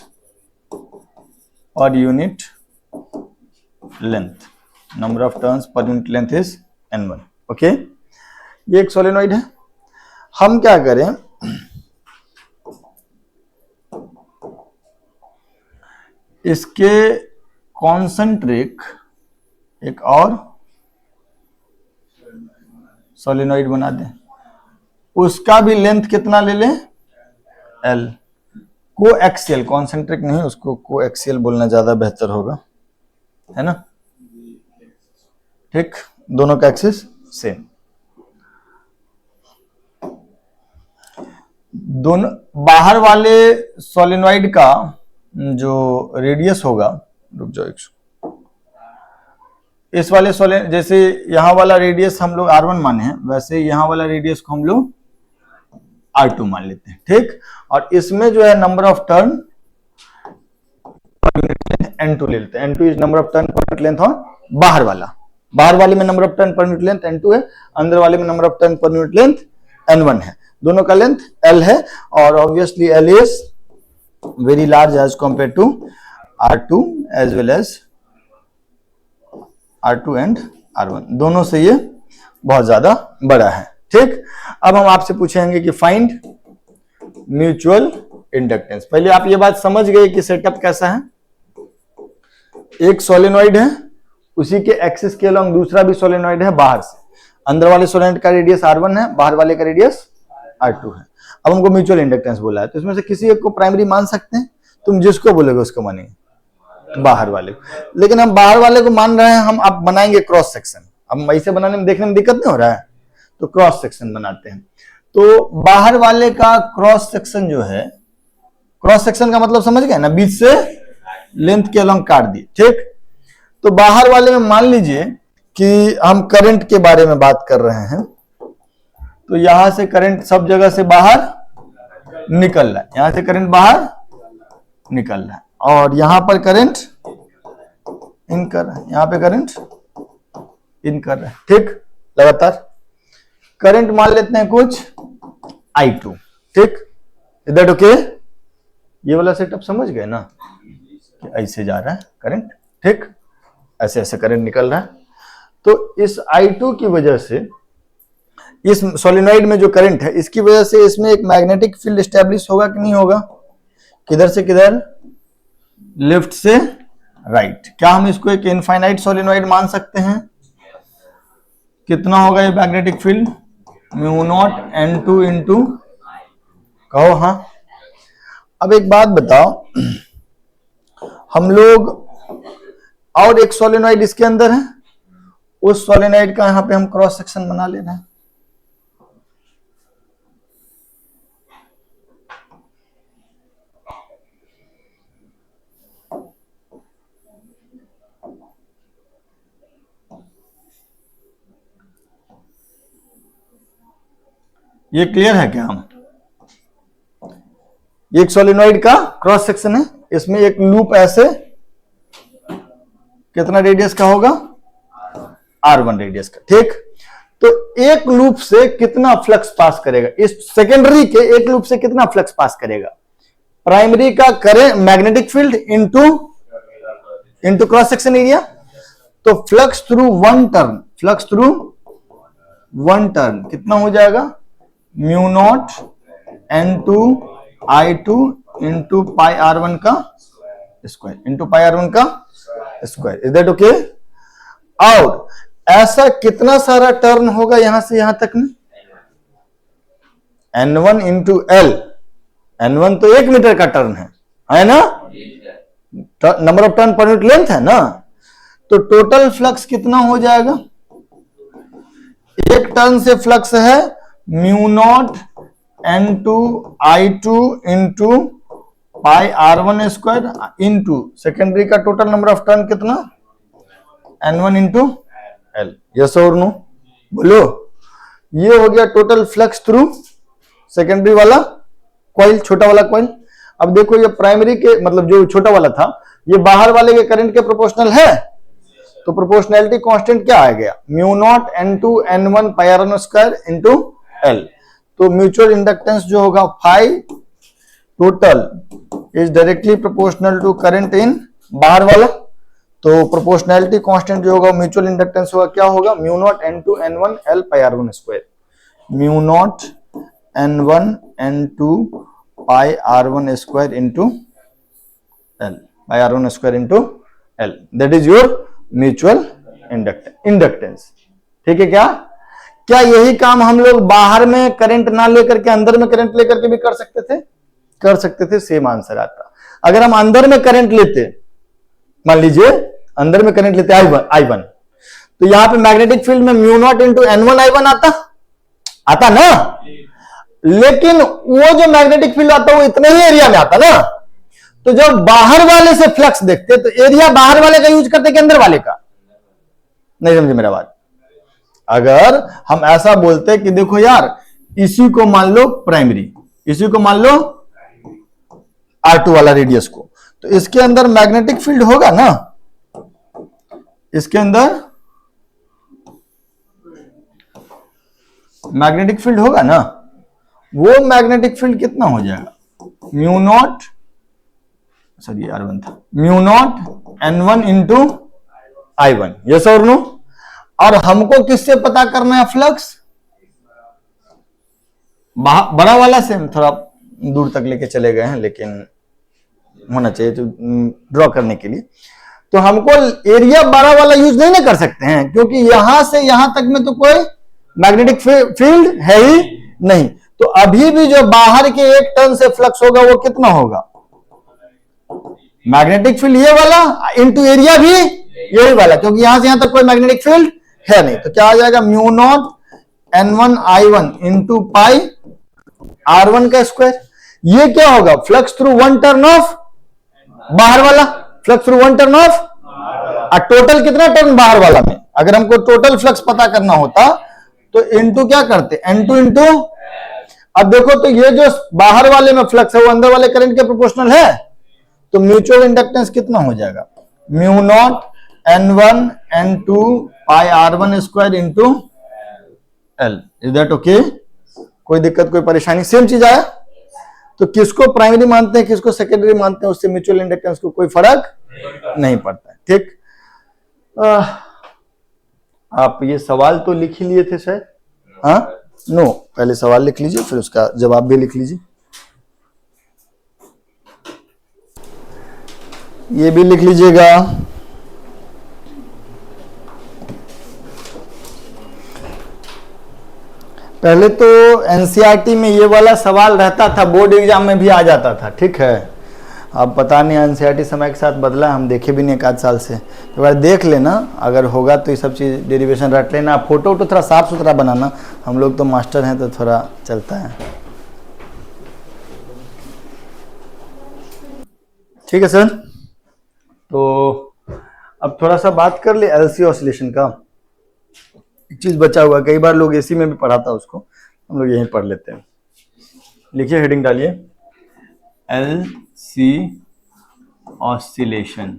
per unit length, number of turns per unit length is n1। Okay, ये एक सोलेनॉइड है। हम क्या करें, इसके कॉन्सेंट्रिक एक और सोलेनॉइड बना दें, उसका भी लेंथ कितना ले लें, L। कोएक्सियल, कॉन्सेंट्रिक नहीं, उसको कोएक्सियल बोलना ज्यादा बेहतर होगा, है ना, ठीक, दोनों का एक्सिस सेम। दोनों बाहर वाले सोलेनॉइड का जो रेडियस होगा, रुक जाओ, इस वाले जैसे यहां वाला रेडियस हम लोग r1 माने हैं, वैसे यहां वाला रेडियस को हम लोग r2 मान लेते हैं, ठीक। और इसमें जो है number of turn per unit length n2 ले लेते हैं। n2 is number of turn per unit length, और बाहर वाले में number of turn per unit length n2 है, अंदर वाले में number of turn per unit length n1 है। दोनों का लेंथ l है, और obviously l is very large as compare to r2 as well as R2 and R1, दोनों से ये बहुत ज्यादा बड़ा है, ठीक। अब हम आपसे पूछेंगे कि फाइंड म्यूचुअल इंडक्टेंस। पहले आप ये बात समझ गए कि सेटअप कैसा है, एक सोलेनॉइड है, उसी के एक्सिस के अलोंग दूसरा भी सोलेनॉइड है बाहर से, अंदर वाले सोलेनॉइड का रेडियस R1 है, बाहर वाले का रेडियस R2 है। अब हमको म्यूचुअल इंडक्टेंस बोला है, तो इसमें से किसी एक को प्राइमरी मान सकते हैं, तुम जिसको बोलोगे उसको मानेंगे, बाहर वाले को। लेकिन हम बाहर वाले को मान रहे हैं, हम अब बनाएंगे क्रॉस सेक्शन। अब ऐसे बनाने में देखने में दिक्कत नहीं हो रहा है, तो क्रॉस सेक्शन बनाते हैं। तो बाहर वाले का क्रॉस सेक्शन जो है, क्रॉस सेक्शन का मतलब समझ गए ना, बीच से लेंथ के अलोंग काट दिए, ठीक। तो बाहर वाले में मान लीजिए कि हम करंट के बारे में बात कर रहे हैं, तो यहां से करंट सब जगह से बाहर निकल रहा है, यहां से करंट बाहर निकल रहा है, और यहां पर करंट इन कर रहा है, यहां पे करंट इन कर रहा है, ठीक। लगातार करंट मान लेते हैं कुछ I2, ठीक। इधर ओके, ये वाला सेटअप समझ गए ना, कि ऐसे जा रहा है करंट, ठीक, ऐसे ऐसे करंट निकल रहा है। तो इस I2 की वजह से, इस सोलेनॉइड में जो करंट है, इसकी वजह से इसमें एक मैग्नेटिक फील्ड एस्टेब्लिश होगा कि नहीं होगा, किधर से किधर, लेफ्ट से राइट। क्या हम इसको एक इनफाइनाइट सोलेनॉइड मान सकते हैं? कितना होगा ये magnetic field, mu naught n2 into, कहो हाँ। अब एक बात बताओ, हम लोग और एक सोलेनॉइड इसके अंदर है, उस सोलेनॉइड का यहां पे हम क्रॉस सेक्शन बना ले रहे हैं। ये क्लियर है क्या? ये एक सोलेनॉइड का क्रॉस सेक्शन है, इसमें एक लूप ऐसे कितना रेडियस का होगा? R1 रेडियस का, ठीक। तो एक लूप से कितना फ्लक्स पास करेगा? इस सेकेंडरी के एक लूप से कितना फ्लक्स पास करेगा? प्राइमरी का current magnetic field into cross section area. तो फ्लक्स थ्रू वन टर्न कितना हो जाएगा? Mu naught N2 I2 into pi R1 का स्क्वायर। Is that okay? और ऐसा कितना सारा टर्न होगा यहां से यहां तक में? N1 into L। N1 तो 1 मीटर का टर्न है ना? Number of turn per unit length है ना? तो टोटल फ्लक्स कितना हो जाएगा? एक टर्न से फ्लक्स है mu naught N2 I2 into pi R1 square into secondary का टोटल नंबर ऑफ टर्न कितना? N1 into L। यस और नो? बोलो। ये हो गया टोटल फ्लक्स थ्रू सेकेंडरी वाला कॉइल, छोटा वाला कॉइल। अब देखो ये प्राइमरी के मतलब जो छोटा वाला था ये बाहर वाले के करंट के प्रोपोर्शनल है, तो प्रोपोर्शनैलिटी कांस्टेंट क्या आ गया? Mu naught N2 N1 pi R1 square into L। तो म्यूचुअल इंडक्टेंस जो होगा phi total is directly proportional to current in बाहर वाला। तो प्रोपोर्शनैलिटी कांस्टेंट जो होगा म्यूचुअल इंडक्टेंस होगा क्या होगा? Mu naught N2 N1 L pi R1 square. Mu naught N1 N2 pi R1 square into L pi R1 square into L। That is your mutual inductance. ठीक है क्या? क्या यही काम हम लोग बाहर में करंट ना लेकर के अंदर में करंट लेकर के भी कर सकते थे? कर सकते थे। सेम आंसर आता। अगर हम अंदर में करंट लेते, मान लीजिए अंदर में करंट लेते I1, तो यहां पे मैग्नेटिक फील्ड में mu naught into N1 I1 आता ना? लेकिन वो जो मैग्नेटिक फील्ड आता वो इतने ही एरिया में आता ना। तो जब बाहर वाले से फ्लक्स देखते तो एरिया बाहर वाले का यूज करते कि अंदर वाले का? नहीं समझे मेरा बात? अगर हम ऐसा बोलते कि देखो यार इसी को मान लो प्राइमरी, इसी को मान लो R2 वाला रेडियस को, तो इसके अंदर मैग्नेटिक फील्ड होगा ना? इसके अंदर मैग्नेटिक फील्ड होगा ना? वो मैग्नेटिक फील्ड कितना हो जाएगा? म्यू नॉट, सॉरी R1 था, mu naught N1 into I1। Yes और नो? और हमको किससे पता करना है फ्लक्स? बड़ा वाला से। हम थोड़ा दूर तक लेके चले गए हैं, लेकिन होना चाहिए तो ड्रॉ करने के लिए। तो हमको एरिया बड़ा वाला यूज नहीं ना कर सकते हैं, क्योंकि यहां से यहां तक में तो कोई मैग्नेटिक फील्ड है ही नहीं। तो अभी भी जो बाहर के एक टर्न से फ्लक्स होगा वो कितना होगा? मैग्नेटिक फील्ड ये वाला इंटू एरिया भी यही वाला, क्योंकि यहां से यहां तक कोई मैग्नेटिक फील्ड है नहीं। तो क्या आ जाएगा? Mu not N1 I1 into pi R1 का स्क्वायर। ये क्या होगा? Flux through one turn of बाहर वाला, flux through one turn of. Total कितना टर्न बाहर वाला में? अगर हमको टोटल फ्लक्स पता करना होता तो इंटू क्या करते? N2 into. अब देखो तो ये जो बाहर वाले में फ्लक्स है वो अंदर वाले करंट के प्रोपोर्शनल है, तो म्यूचुअल इंडक्टेंस कितना हो जाएगा? Mu not N1 N2 pi R1 square into L। Is that okay? कोई दिक्कत, कोई परेशानी? सेम चीज आया। तो किसको प्राइमरी मानते हैं, किसको सेकेंडरी मानते हैं, उससे म्यूचुअल इंडक्टेंस को कोई फर्क नहीं पड़ता है। ठीक। आप ये सवाल तो लिख ही लिए थे शायद? हाँ, नो, पहले सवाल लिख लीजिए फिर उसका जवाब भी लिख लीजिए। ये भी लिख लीजिएगा। पहले तो एनसीईआरटी में ये वाला सवाल रहता था, बोर्ड एग्जाम में भी आ जाता था। ठीक है, अब पता नहीं एनसीईआरटी समय के साथ बदला, हम देखे भी नहीं एक आध साल से। तो बार देख लेना, अगर होगा तो ये सब चीज़ डेरिवेशन रट लेना। फोटो तो थोड़ा साफ सुथरा बनाना, हम लोग तो मास्टर हैं तो थोड़ा चलता है। ठीक है सर। तो अब थोड़ा सा बात कर ले एलसी ऑसिलेशन का। एक चीज बचा हुआ, कई बार लोग एसी में भी पढ़ाता उसको, हम लोग यहीं पढ़ लेते हैं। लिखिए, हेडिंग डालिए, एल सी ऑसिलेशन।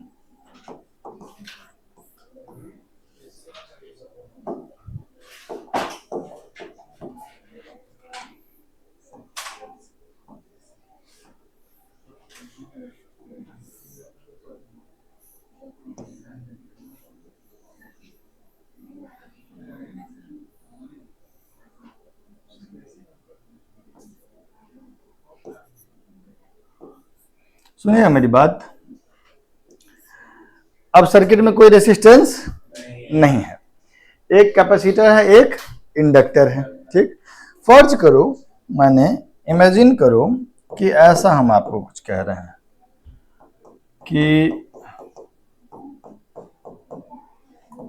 सुनिएगा मेरी बात। अब सर्किट में कोई रेसिस्टेंस नहीं है, एक कैपेसिटर है, एक इंडक्टर है, ठीक। फर्ज करो, माने इमेजिन करो कि ऐसा हम आपको कुछ कह रहे हैं कि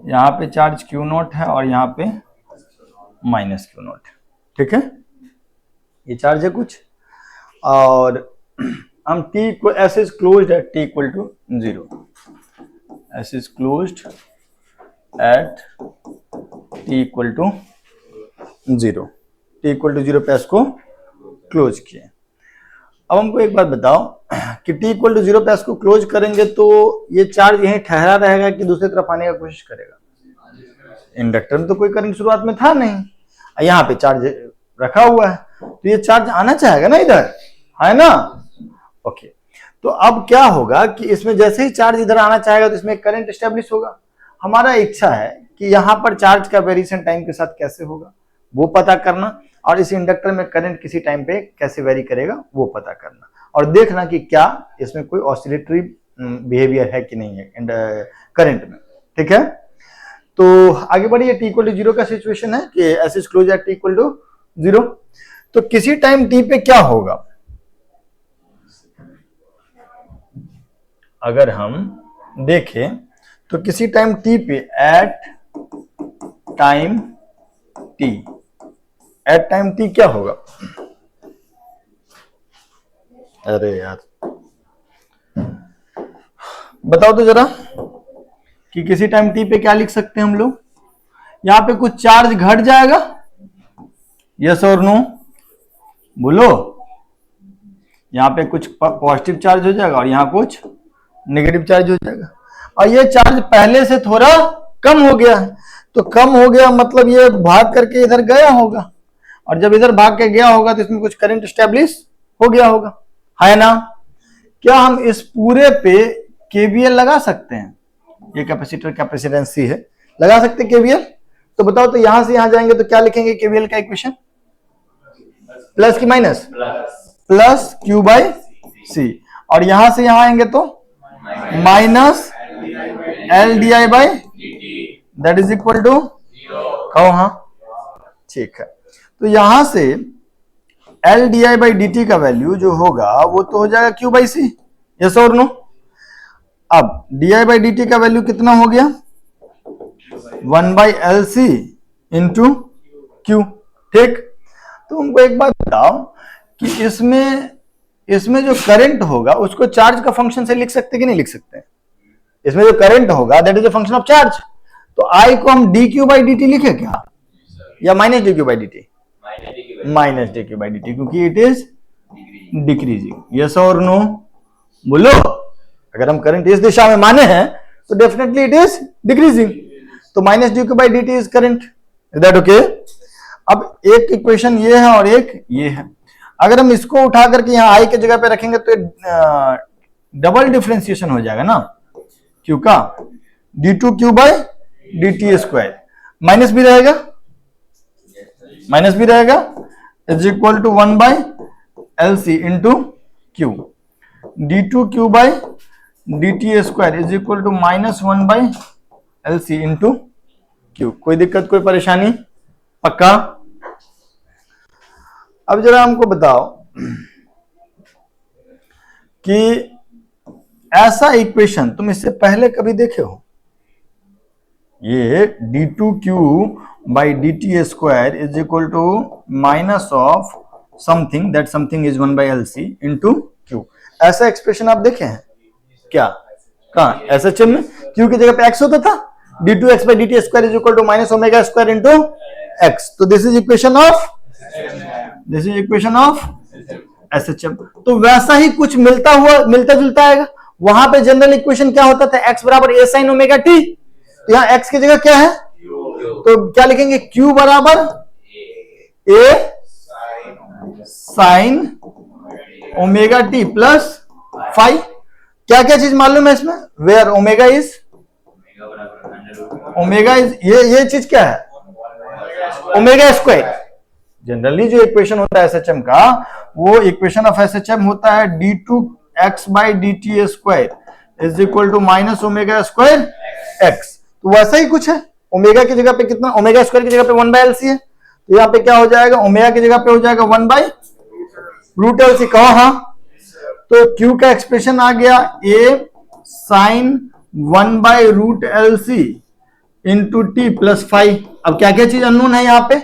यहां पे चार्ज Q0 है और यहां पे माइनस Q0, ठीक है। ये चार्ज है कुछ, और हम t को s is closed at t equal to 0, s is closed at t equal to 0, t equal to 0 पे s को क्लोज किए। अब हमको एक बात बताओ कि t इक्वल टू 0 पे s को क्लोज करेंगे तो ये चार्ज यहीं ठहरा रहेगा कि दूसरी तरफ आने की कोशिश करेगा? इंडक्टर में तो कोई करंट शुरुआत में था नहीं, यहाँ पे चार्ज रखा हुआ है, तो ये चार्ज आना चाहेगा ना इधर, है ना। ओके, तो अब क्या होगा कि इसमें जैसे ही चार्ज इधर आना चाहेगा तो इसमें करंट एस्टेब्लिश होगा। हमारा इच्छा है कि यहाँ पर चार्ज का वेरिएशन टाइम के साथ कैसे होगा वो पता करना, और इस इंडक्टर में करंट किसी टाइम पे कैसे वेरी करेगा वो पता करना, और देखना कि क्या इसमें कोई ऑसिलेटरी बिहेवियर है कि नहीं है करंट में, ठीक है। तो आगे बढ़िए, t इक्वल टू 0 का सिचुएशन है कि S is close at t equal to 0। तो किसी टाइम t पे क्या होगा, अगर हम देखें तो किसी टाइम t पे एट टाइम t क्या होगा? अरे यार बताओ तो जरा कि किसी टाइम t पे क्या लिख सकते हैं हम लोग? यहां पे कुछ चार्ज घट जाएगा, यस और नो बोलो। यहां पे कुछ पॉजिटिव चार्ज हो जाएगा और यहां कुछ नेगेटिव चार्ज हो जाएगा, और ये चार्ज पहले से थोड़ा कम हो गया है। तो कम हो गया मतलब ये भाग करके इधर गया होगा, और जब इधर भाग के गया होगा तो इसमें कुछ करंट स्टैब्लिश हो गया होगा, है ना। क्या हम इस पूरे पे केवीएल लगा सकते हैं? ये कैपेसिटर कैपेसिटेंस C है, लगा सकते केवीएल? तो बताओ, तो यहां से यहां जाएंगे तो क्या लिखेंगे केवीएल का इक्वेशन? प्लस की minus? Plus Q by C, और यहां से यहां आएंगे तो minus L D by that is equal to, कहो हाँ, ठीक है। तो यहां से L D by D T का वैल्यू जो होगा वो तो हो जाएगा Q बाई C, यस और नो। अब डी बाई डी टी का वैल्यू कितना हो गया? 1 by L C into Q, ठीक। तो हमको एक बात बताओ कि इसमें जो करंट होगा उसको चार्ज का फंक्शन से लिख सकते कि नहीं लिख सकते? इसमें जो करंट होगा that is a function of charge, तो आई को हम D Q by D T लिखे क्या, या minus D Q by D T? Minus D Q by D T, क्योंकि इट इज डिक्रीजिंग, यस और नो बोलो। अगर हम करंट इस दिशा में माने हैं तो डेफिनेटली इट इज डिक्रीजिंग, तो minus D Q by D T is current, is that okay. अब एक इक्वेशन ये है और एक ये है, अगर हम इसको उठा करके यहाँ आई के जगह पे रखेंगे तो डबल डिफरेंशिएशन हो जाएगा ना क्यू का, D two Q by D T square, minus भी रहेगा, is equal to 1 by L C into Q, D two Q by D T square is equal to minus 1 by L C into Q. कोई दिक्कत, कोई परेशानी? पक्का? अब जरा हमको बताओ कि ऐसा इक्वेशन तुम इससे पहले कभी देखे हो? ये D two Q by D T square is equal to minus of something, that something is 1 by L C into Q. ऐसा एक्सप्रेशन आप देखे हैं क्या? कहां? ऐसा चिन्ह क्यू की जगह पे एक्स होता था, D two X by D T square is equal to minus omega square into X. तो this is equation of this is equation of SHM। तो वैसा ही कुछ मिलता जुलता आएगा। वहां पे जनरल इक्वेशन क्या होता था, x बराबर a sin ओमेगा t। तो यहां x की जगह क्या है, तो क्या लिखेंगे, q बराबर a sin omega t plus five. क्या क्या चीज मालूम है इसमें, वेयर ओमेगा इज ये चीज क्या है, ओमेगा स्क्वायर। जनरली जो इक्वेशन होता है SHM का, वो इक्वेशन ऑफ SHM होता है d2x by dt square is equal to minus omega square x। तो वैसा ही कुछ है, ओमेगा की जगह पे कितना, ओमेगा स्क्वायर की जगह पे 1 बाई LC है, तो यहाँ पे क्या हो जाएगा, ओमेगा की जगह पे हो जाएगा 1 बाई रूट LC। कहो हाँ, तो Q का एक्सप्रेशन आ गया a sine 1 by root LC into T plus 5। अब क्या क्या चीज अननोन है यहाँ पे,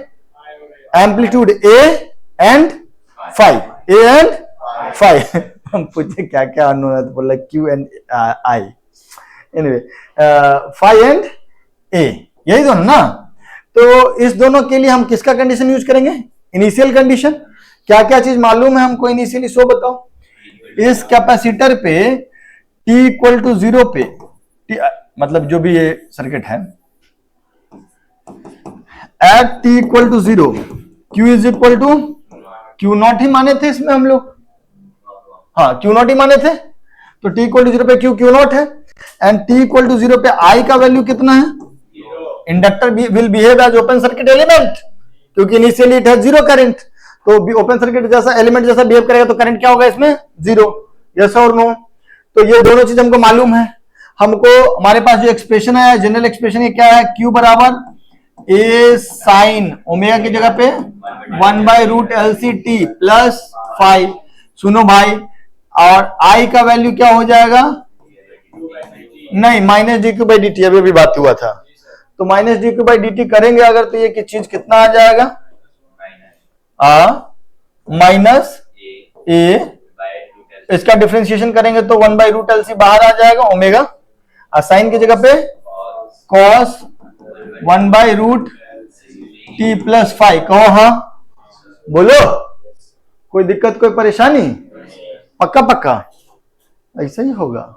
amplitude a and 5, a and 5। हम पूछे क्या क्या अननोन है, तो बोला q and i, anyway 5 and a, यही दोनों ना। तो इस दोनों के लिए हम किसका कंडीशन यूज करेंगे, इनिशियल कंडीशन। क्या क्या चीज मालूम है हमको इनिशियली, सो बताओ। इस कैपेसिटर पे t इक्वल टू 0 पे मतलब जो भी ये सर्किट है, at t equal to 0 q is equal to Q naught ही माने थे इसमें हम लोग, हाँ क्यू नॉट ही माने थे। तो t इक्वल टू 0 पे क्यू नॉट है, एंड t इक्वल टू 0 पे I का वैल्यू कितना है, inductor will behave as open circuit element, क्योंकि इनिशियली इट हैज 0 करंट। तो ओपन सर्किट जैसा एलिमेंट जैसा बिहेव करेगा तो करंट क्या होगा इसमें, 0। यस और नो। तो ये दोनों चीज हमको मालूम है। हमको हमारे पास जो एक्सप्रेशन है, जनरल एक्सप्रेशन ये क्या है, Q बराबर a साइन ओमेगा की जगह पे 1 by root LC t plus 5। सुनो भाई, और I का वैल्यू क्या हो जाएगा, नहीं minus D Q by D T, अभी भी बात हुआ था। तो minus D Q by D T करेंगे अगर, तो ये चीज कितना आ जाएगा, माइनस ए, इसका डिफरेंशिएशन करेंगे तो 1 बाई रूट LC बाहर आ जाएगा ओमेगा, और साइन की जगह पे cos 1 by root T plus 5। कहो हाँ, बोलो, कोई दिक्कत कोई परेशानी, पक्का पक्का ऐसा ही होगा।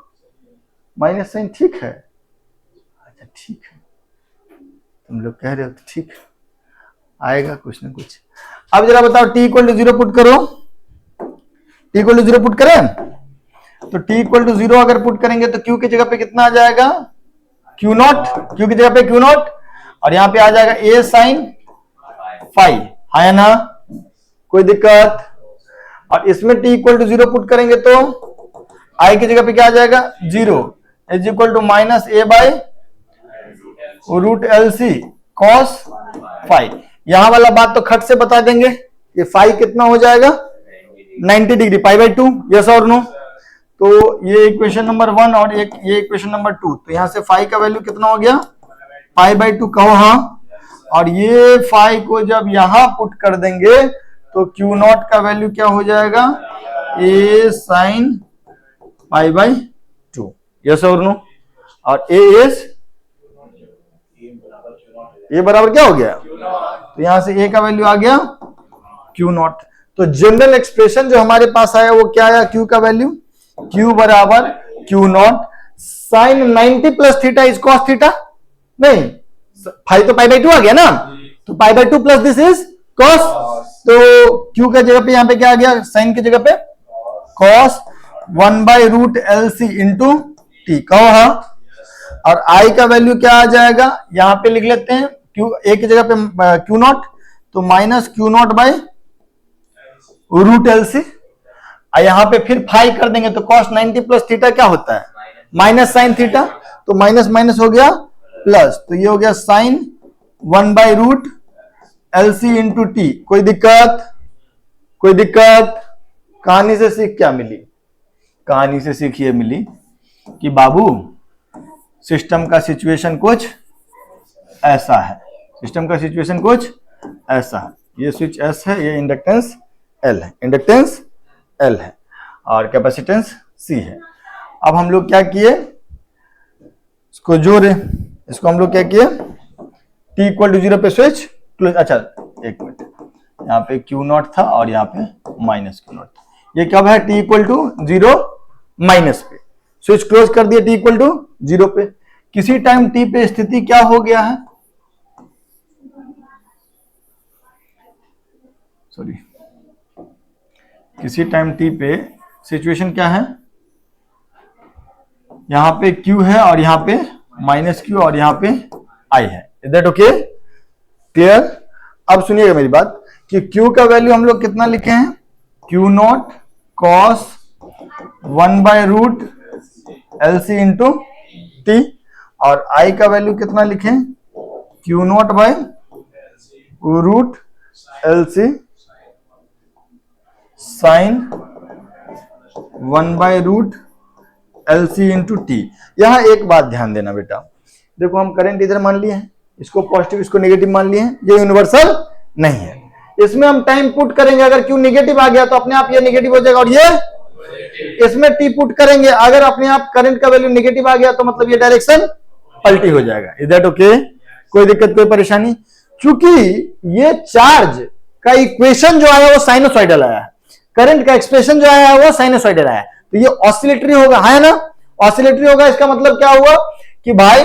माइनस साइन ठीक है, अच्छा ठीक है, तुम लोग कह रहे हो तो ठीक है, आएगा कुछ ना कुछ। अब जरा बताओ, t इक्वल टू 0 पुट करो, t इक्वल टू 0 पुट करें, तो t इक्वल टू 0 अगर पुट करेंगे तो q की जगह पे कितना आ जाएगा, q नॉट, q की जगह पे q नॉट, और यहां पे आ जाएगा a साइन 5, है ना, कोई दिक्कत। और इसमें t इक्वल टू 0 पुट करेंगे तो I की जगह पे क्या आ जाएगा, 0 is equal to minus a by root LC cos 5। यहां वाला बात तो खट से बता देंगे, ये 5 कितना हो जाएगा, 90 डिग्री, पाई बाई 2। यस और नो। तो ये इक्वेशन नंबर 1 और ये इक्वेशन नंबर 2। तो यहां से 5 का वैल्यू कितना हो गया, पाई बाई 2। कहो हाँ, और ये 5 को जब यहां पुट कर देंगे तो Q नॉट का वैल्यू क्या हो जाएगा, a sine pi by 2। Yes और नो। और a इज, ये बराबर क्या हो गया, तो यहां से a का वैल्यू आ गया Q नॉट। तो जनरल एक्सप्रेशन जो हमारे पास आया वो क्या आया, Q का वैल्यू, Q बराबर Q naught sine 90 plus theta is cos theta, नहीं 5 तो पाई बाई 2 आ गया ना, तो pi by 2 plus this is cos. तो Q का जगह पे यहां पे क्या आ गया, साइन की जगह पे cos 1 by root LC into T. कहो हाँ, और I का वैल्यू क्या आ जाएगा, यहां पे लिख लेते हैं Q, A की जगह पे Q नॉट, तो minus Q naught by root LC। यहां पे फिर 5 कर देंगे तो cos 90 प्लस थीटा क्या होता है, माइनस साइन थीटा, तो माइनस माइनस हो गया प्लस, तो ये हो गया sine 1 by root LC into T. कोई दिक्कत, कोई दिक्कत। कहानी से सीख क्या मिली, कहानी से सीख ये मिली कि बाबू सिस्टम का सिचुएशन कुछ ऐसा है, सिस्टम का सिचुएशन कुछ ऐसा है। ये स्विच S है, ये इंडक्टेंस L है, इंडक्टेंस L है, और कैपेसिटेंस C है। अब हम लोग क्या किए, इसको जोड़े, इसको हम लोग क्या किए, t इक्वल टू 0 पे स्विच क्लोज। अच्छा एक मिनट, यहाँ पे क्यू नॉट था और यहाँ पे माइनस क्यू नॉट था। ये कब है? टी इक्वल टू 0 माइनस पे। स्विच क्लोज कर दिया टी इक्वल टू 0 पे। किसी टाइम टी पे स्थिति क्या हो गया है? सॉरी, किसी टाइम टी पे सिचुएशन क्या है? यहां पे Q है और यहां पे माइनस Q और यहां पे I है। Is that okay? क्लियर? अब सुनिएगा मेरी बात कि Q का वैल्यू हम लोग कितना लिखे हैं? Q naught cos 1 by root L C into T, और I का वैल्यू कितना लिखें? Q naught by root L C sine 1 by root L C into T. यहां एक बात ध्यान देना बेटा, देखो हम करंट इधर मान लिए हैं, इसको पॉजिटिव इसको नेगेटिव मान लिए हैं, ये यूनिवर्सल नहीं है। इसमें हम टाइम पुट करेंगे, अगर क्यू नेगेटिव आ गया तो अपने आप ये नेगेटिव हो जाएगा, और ये इसमें टी पुट करेंगे, अगर अपने आप करंट का वैल्यू नेगेटिव आ गया तो मतलब ये डायरेक्शन पलटी हो जाएगा। Is that okay? कोई दिक्कत कोई परेशानी? क्योंकि ये चार्ज का इक्वेशन जो आया वो साइनोसॉइडल आया है, करंट का एक्सप्रेशन जो आया है वो साइनोसॉइडल आया है, तो ये ऑसिलेटरी होगा, है ना? ऑसिलेटरी होगा। इसका मतलब क्या हुआ कि भाई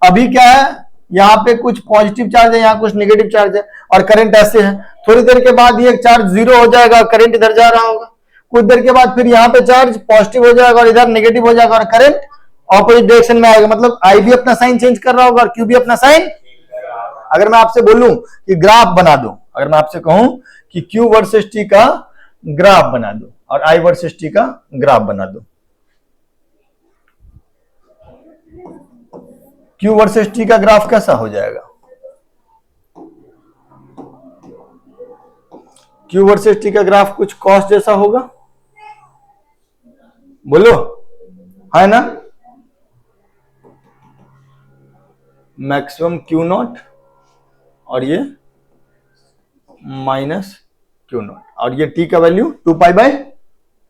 अभी क्या है, यहां पे कुछ पॉजिटिव चार्ज है, यहां कुछ नेगेटिव चार्ज है, और करंट ऐसे है। थोड़ी देर के बाद ये चार्ज जीरो हो जाएगा, करंट इधर जा रहा होगा। कुछ देर के बाद फिर यहाँ पे चार्ज पॉजिटिव हो जाएगा और इधर नेगेटिव हो जाएगा, और करंट ऑपोजिट डायरेक्शन में आएगा। मतलब आई भी अपना साइन चेंज कर रहा होगा और क्यू भी अपना साइन। अगर मैं आपसे बोलूं कि ग्राफ बना दो, अगर मैं आपसे कहूं कि क्यू वर्सेस टी का ग्राफ बना दो और आई वर्सेस टी का ग्राफ बना दो, क्यू वर्सेस टी का ग्राफ कैसा हो जाएगा? क्यू वर्सेस टी का ग्राफ कुछ कॉस जैसा होगा, बोलो, है ना? मैक्सिमम क्यू नॉट और ये माइनस क्यू नॉट, और ये टी का वैल्यू 2 पाई बाय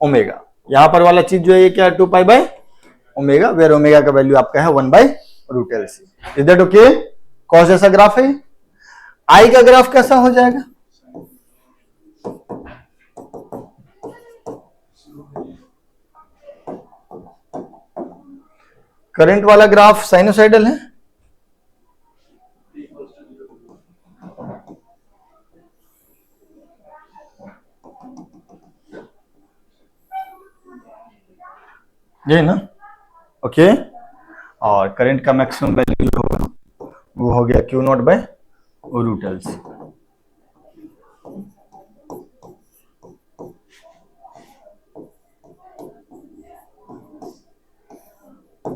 ओमेगा। यहां पर वाला चीज जो है ये क्या है? 2 pi by omega, where omega का वैल्यू आपका है 1 by root L C. Is that okay? Cos जैसा ग्राफ है। आई का ग्राफ कैसा हो जाएगा? करंट वाला ग्राफ साइनोसाइडल है, ये ना? ओके। और करंट का मैक्सिमम वैल्यू होगा वो हो गया Q naught by root L C.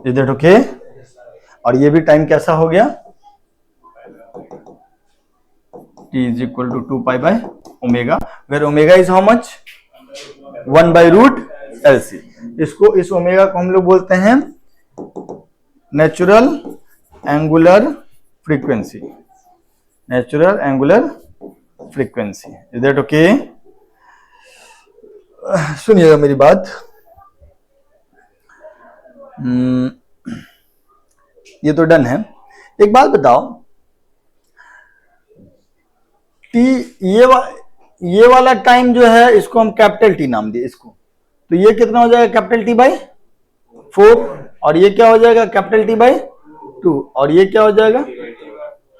Is that okay? और ये भी टाइम कैसा हो गया? t is equal to 2 pi by omega, where omega is how much? 1 by root L C. इसको, इस ओमेगा को हम लोग बोलते हैं natural angular frequency, natural angular frequency. Is that okay? सुनिएगा मेरी बात, ये तो डन है। एक बात बताओ, टी ये वाला टाइम जो है इसको हम कैपिटल टी नाम दिए इसको, तो ये कितना हो जाएगा? कैपिटल टी बाई 4, और ये क्या हो जाएगा? कैपिटल टी बाई 2, और ये क्या हो जाएगा?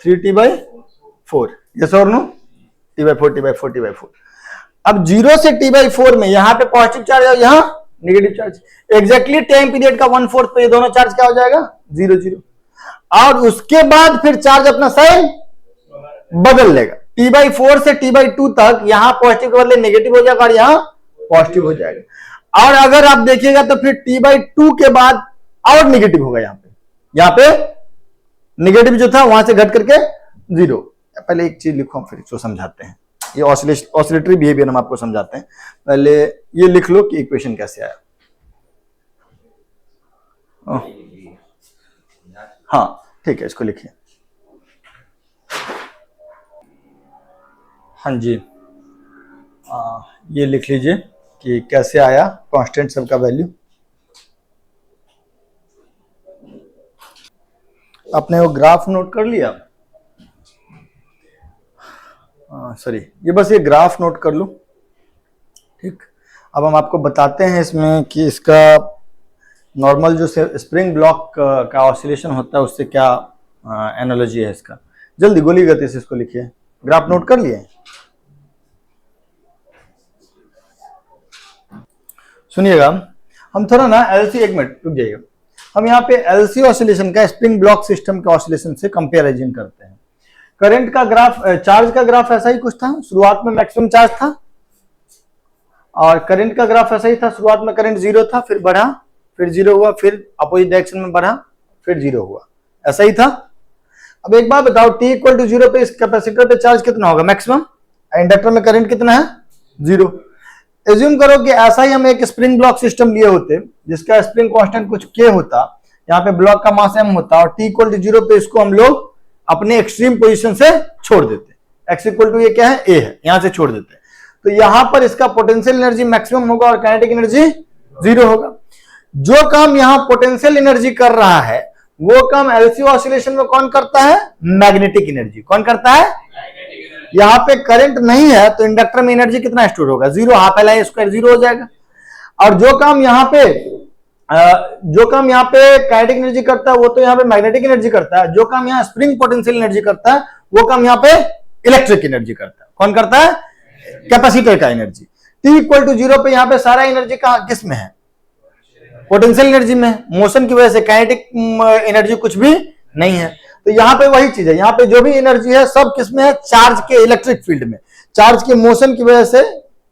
3t by 4। यस और no? T by 4, t by 4, t by 4। अब 0 से t बाई 4 में यहां पे पॉजिटिव चार्ज है, यहां negative charge, exactly time period का 1/4 पे ये दोनों चार्ज क्या हो जाएगा? 0 0। और उसके बाद फिर चार्ज अपना साइन बदल लेगा, t बाई 4 से t बाई 2 तक यहां पॉजिटिव के बदले नेगेटिव हो जाएगा और यहां पॉजिटिव हो जाएगा। और अगर आप देखिएगा तो फिर t बाई 2 के बाद और नेगेटिव होगा, यहां पे नेगेटिव जो था वहां से घट करके 0। पहले एक चीज लिखो, फिर इसको समझाते हैं, ये ऑसिलेटरी बिहेवियर हम आपको समझाते हैं। पहले ये लिख लो कि इक्वेशन कैसे आया। हाँ ठीक है, इसको लिखिए। हाँ जी, ये लिख लीजिए कि कैसे आया कांस्टेंट सब का वैल्यू। आपने वो ग्राफ नोट कर लिया? सॉरी, ये बस ये ग्राफ नोट कर लो। ठीक, अब हम आपको बताते हैं इसमें कि इसका नॉर्मल जो स्प्रिंग ब्लॉक का ऑसिलेशन होता है उससे क्या एनालॉजी है इसका। जल्दी गोली गति से इसको लिखिए। ग्राफ नोट कर लिए? सुनिएगा, हम थोड़ा ना एलसी, एक मिनट रुक जाइएगा, हम यहाँ पे एलसी ऑसिलेशन का स्प्रिंग ब्लॉक सिस्टम के ऑसिलेशन से कंपेरिजन करते हैं। करंट का ग्राफ, चार्ज का ग्राफ ऐसा ही कुछ था, शुरुआत में मैक्सिमम चार्ज था, और करंट का ग्राफ ऐसा ही था, शुरुआत में करंट 0 था, फिर बढ़ा, फिर 0 हुआ, फिर अपोजिट डायरेक्शन में बढ़ा, फिर 0 हुआ, ऐसा ही था। अब एक बात बताओ, t इक्वल टू 0 पे इस कैपेसिटर पे चार्ज कितना होगा मैक्सिमम, इंडक्टर में करंट कितना है 0। एज्यूम करो कि ऐसा ही हम एक स्प्रिंग ब्लॉक सिस्टम लिए होते जिसका स्प्रिंग कांस्टेंट कुछ k होता, यहाँ पे ब्लॉक का मास m होता, और t इक्वल टू 0 पे इसको हम लोग अपने एक्सट्रीम पोजीशन से छोड़ देते, x इक्वल टू ये क्या है, a है, यहां से छोड़ देते, तो यहां पर इसका पोटेंशियल एनर्जी मैक्सिमम होगा और काइनेटिक एनर्जी 0 होगा। जो काम यहां पोटेंशियल एनर्जी कर रहा है वो काम एलसी ऑसिलेशन में कौन करता है, मैग्नेटिक एनर्जी। कौन करता है? यहां पे करंट नहीं है तो इंडक्टर में एनर्जी कितना स्टोर होगा, 0, हाफ एल आई स्क्वायर 0 हो जाएगा। और जो काम यहां पे काइनेटिक एनर्जी करता है वो तो यहां पे मैग्नेटिक एनर्जी करता है, जो काम यहां स्प्रिंग पोटेंशियल एनर्जी करता है वो काम यहां पे इलेक्ट्रिक एनर्जी करता है। कौन करता है? कैपेसिटर का एनर्जी। t इक्वल टू 0 पे यहां पे सारा एनर्जी कहां, किस में है, पोटेंशियल एनर्जी में, मोशन की वजह से काइनेटिक एनर्जी कुछ भी नहीं है। तो यहां पे वही चीज है, यहां पे जो भी एनर्जी है सब किसमें है, चार्ज के इलेक्ट्रिक फील्ड में, चार्ज के मोशन की वजह से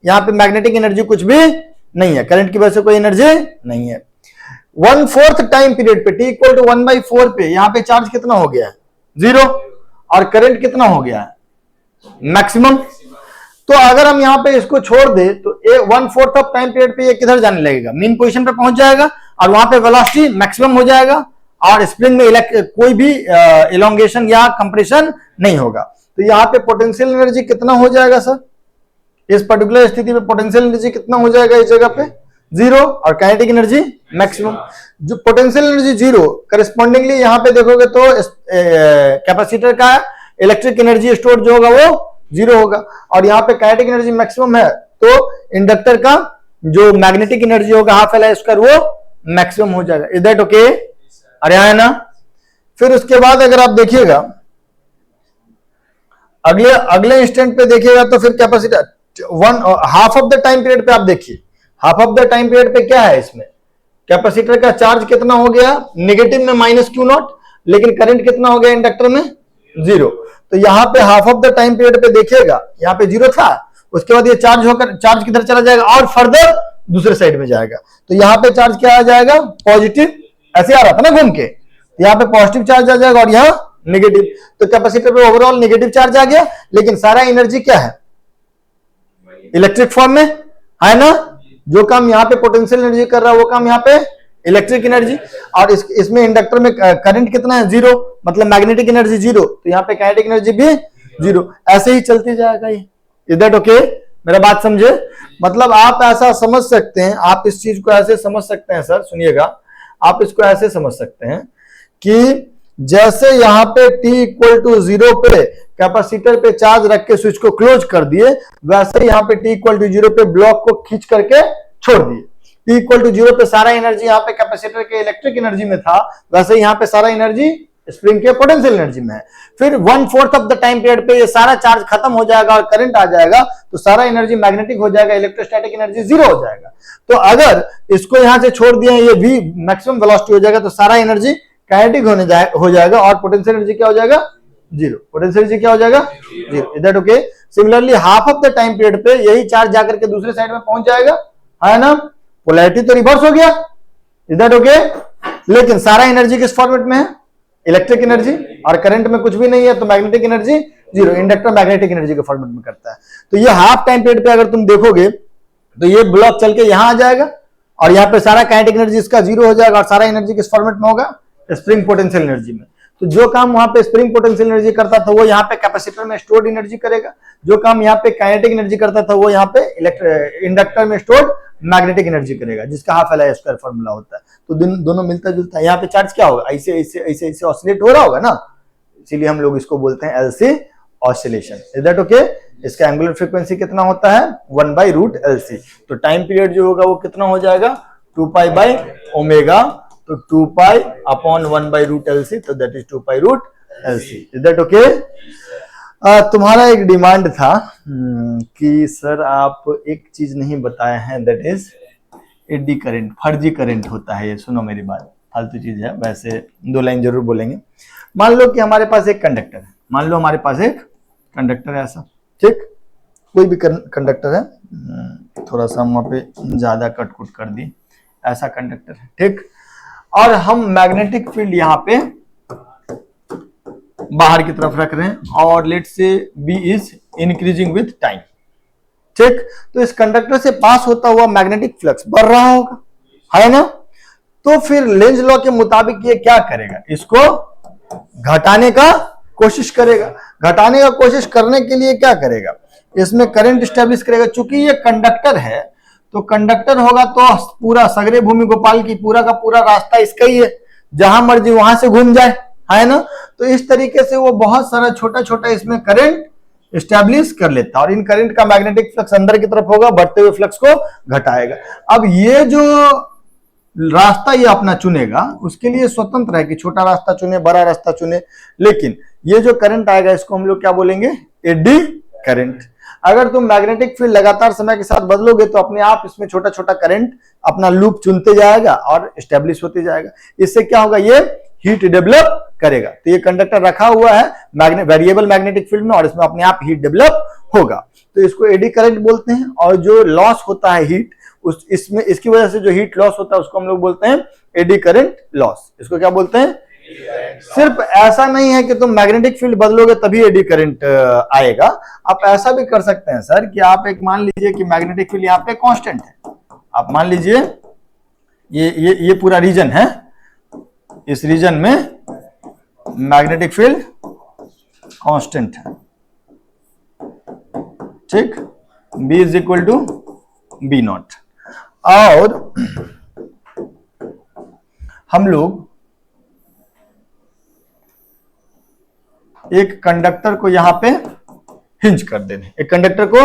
यहां पे मैग्नेटिक एनर्जी कुछ भी नहीं है, करंट की वजह से कोई एनर्जी नहीं है। 1/4 टाइम पीरियड पे t इक्वल टू 1/4 पे यहां पे चार्ज कितना हो गया है 0, और करंट कितना हो गया है मैक्सिमम। तो अगर हम यहां पे इसको छोड़ दे तो 1/4 ऑफ टाइम पीरियड पे ये किधर जाने लगेगा, मीन पोजीशन पे पहुंच जाएगा, और वहां पे वेलोसिटी मैक्सिमम हो जाएगा, और स्प्रिंग में कोई भी इलोंगेशन या कंप्रेशन नहीं होगा। तो यहाँ पे पोटेंशियल एनर्जी कितना हो जाएगा सर, इस पर्टिकुलर स्थिति में पोटेंशियल एनर्जी कितना हो जाएगा इस जगह पे 0, और काइनेटिक एनर्जी मैक्सिमम। जो पोटेंशियल एनर्जी 0, करस्पॉन्डिंगली यहाँ पे देखोगे तो कैपेसिटर का इलेक्ट्रिक एनर्जी स्टोर जो होगा वो 0 होगा, और यहाँ पे काइनेटिक एनर्जी मैक्सिमम है तो इंडक्टर का जो मैग्नेटिक एनर्जी होगा हाफ एल आई स्क्वायर वो मैक्सिमम हो जाएगा। Is that okay? अरे है ना। फिर उसके बाद अगर आप देखिएगा अगले इंस्टेंट पे देखिएगा तो फिर capacitor half of the time period पे आप देखिए, half of the time period पे क्या है, इसमें कैपेसिटर का चार्ज कितना हो गया, नेगेटिव में -Q0, लेकिन करंट कितना हो गया इंडक्टर में 0। तो यहां पे half of the time period पे देखिएगा यहाँ पे 0 था, उसके बाद ये चार्ज किधर चला जाएगा और फर्दर दूसरे साइड में जाएगा, तो यहाँ पे चार्ज क्या आ जाएगा, पॉजिटिव, ऐसे आ रहा था ना घूम के, यहाँ पे पॉजिटिव चार्ज आ जाएगा और यहाँ नेगेटिव। तो कैपेसिटर पे ओवरऑल नेगेटिव चार्ज आ गया, लेकिन सारा एनर्जी क्या है, इलेक्ट्रिक फॉर्म में है ना। जो काम यहाँ पे पोटेंशियल एनर्जी कर रहा है वो काम यहाँ पे इलेक्ट्रिक एनर्जी, और इसमें इंडक्टर में करंट कितना है 0, मतलब मैग्नेटिक एनर्जी 0, तो यहाँ पे काइनेटिक एनर्जी भी 0, ऐसे ही चलते जाएगा ये। Is that okay? मेरा बात समझे? मतलब आप ऐसा समझ सकते हैं, आप इस चीज को ऐसे समझ सकते हैं सर, सुनिएगा, आप इसको ऐसे समझ सकते हैं कि जैसे यहाँ पे t इक्वल टू 0 पे कैपेसिटर पे चार्ज रख के स्विच को क्लोज कर दिए, वैसे यहाँ पे t इक्वल टू 0 पे ब्लॉक को खींच करके छोड़ दिए। t इक्वल टू 0 पे सारा एनर्जी यहाँ पे कैपेसिटर के इलेक्ट्रिक एनर्जी में था, वैसे यहाँ पे सारा एनर्जी स्प्रिंग के पोटेंशियल एनर्जी में है। फिर 1/4 ऑफ द टाइम पीरियड पे ये सारा चार्ज खत्म हो जाएगा और करंट आ जाएगा, तो सारा एनर्जी मैग्नेटिक हो जाएगा, इलेक्ट्रोस्टैटिक एनर्जी 0 हो जाएगा। तो अगर इसको यहां से छोड़ दिया, ये v मैक्सिमम वेलोसिटी हो जाएगा, तो सारा एनर्जी काइनेटिक हो जाएगा और पोटेंशियल एनर्जी क्या हो जाएगा 0, पोटेंशियल एनर्जी क्या हो जाएगा 0। Is that okay? Similarly half of the time period पे यही चार्ज जाकर के दूसरे साइड में पहुंच जाएगा, है ना, पोलैरिटी तो रिवर्स हो गया। Is that okay? लेकिन सारा एनर्जी किस फॉर्मेट में है, इलेक्ट्रिक एनर्जी, और करंट में कुछ भी नहीं है तो magnetic energy 0, inductor magnetic energy के फॉर्मेट में करता है। तो ये हाफ टाइम पीरियड पे अगर तुम देखोगे तो ये ब्लॉक चल के यहां आ जाएगा, और यहाँ पे सारा काइनेटिक एनर्जी इसका 0 हो जाएगा, और सारा एनर्जी किस फॉर्मेट में होगा, स्प्रिंग पोटेंशियल एनर्जी में। तो जो काम वहां पे स्प्रिंग पोटेंशियल एनर्जी करता था वो यहाँ पे कैपेसिटर में स्टोर्ड एनर्जी करेगा, जो काम यहाँ पे काइनेटिक एनर्जी करता था वो यहाँ पे इंडक्टर में स्टोर्ड मैग्नेटिक एनर्जी करेगा, जिसका half L I square formula होता है। तो दोनों मिलता जुलता है। यहाँ पे चार्ज क्या होगा, ऐसे ऐसे ऐसे ऐसे ऑसिलेट हो रहा होगा ना, इसीलिए हम लोग इसको बोलते हैं LC oscillation. Is that okay? इसका एंगुलर फ्रीक्वेंसी कितना होता है? 1/√LC। तो टाइम पीरियड जो होगा वो कितना हो जाएगा? 2 पाई बाय ओमेगा, तो 2 पाई अपॉन 1/√LC, तो दैट इज 2 पाई√LC। Is that okay? तुम्हारा एक डिमांड था कि सर आप एक चीज नहीं बताए हैं, दैट इज एडी करंट, फर्जी करंट होता है ये। सुनो मेरी बात, फालतू चीज है, वैसे 2 लाइन जरूर बोलेंगे। मान लो कि हमारे पास एक कंडक्टर है, मान लो हमारे पास एक कंडक्टर है ऐसा, ठीक, कोई भी कंडक्टर है, थोड़ा सा हम वहां पे ज्यादा कट कुट कर दिए, ऐसा कंडक्टर है, ठीक, और हम मैग्नेटिक फील्ड यहाँ पे बाहर की तरफ रख रहे हैं और let's say b is increasing with time, ठीक। तो इस कंडक्टर से पास होता हुआ मैग्नेटिक फ्लक्स बढ़ रहा होगा, है ना? तो फिर लेंज लॉ के मुताबिक ये क्या करेगा? इसको घटाने का कोशिश करेगा। घटाने का कोशिश करने के लिए क्या करेगा? इसमें करंट स्टेब्लिश करेगा। चूंकि ये कंडक्टर है तो कंडक्टर होगा तो पूरा सगरे भूमि गोपाल की पूरा का पूरा रास्ता इसका ही है, जहां मर्जी वहां से घूम जाए, है ना? तो इस तरीके से वो बहुत सारा छोटा छोटा इसमें करंट स्टैब्लिश कर लेता है और इन करंट का मैग्नेटिक फ्लक्स अंदर की तरफ होगा, बढ़ते हुए फ्लक्स को घटाएगा। अब ये जो रास्ता ये अपना चुनेगा उसके लिए स्वतंत्र है कि छोटा रास्ता चुने, बड़ा रास्ता चुने, लेकिन ये जो करंट आएगा इसको हम लोग क्या बोलेंगे? Eddy current. अगर तुम मैग्नेटिक फील्ड लगातार समय के साथ बदलोगे तो अपने आप इसमें छोटा छोटा करंट अपना लूप चुनते जाएगा और स्टैब्लिश होते जाएगा। इससे क्या होगा? ये हीट डेवलप करेगा। तो ये कंडक्टर रखा हुआ है वेरिएबल मैग्नेटिक फील्ड में और इसमें अपने आप हीट डेवलप होगा, तो इसको एडी करंट बोलते हैं। और जो लॉस होता है हीट, इसमें इसकी वजह से जो हीट लॉस होता है उसको हम लोग बोलते हैं एडी करंट लॉस। इसको क्या बोलते हैं? सिर्फ ऐसा नहीं है कि तुम मैग्नेटिक फील्ड बदलोगे तभी एडी करंट आएगा। आप ऐसा भी कर सकते हैं सर कि आप एक मान लीजिए कि मैग्नेटिक फील्ड यहाँ पे कांस्टेंट है, आप मान लीजिए ये पूरा रीजन है, इस रीजन में मैग्नेटिक फील्ड कांस्टेंट है, ठीक, B is equal to B0। और हम लोग एक कंडक्टर को यहां पे हिंज कर दे, एक कंडक्टर को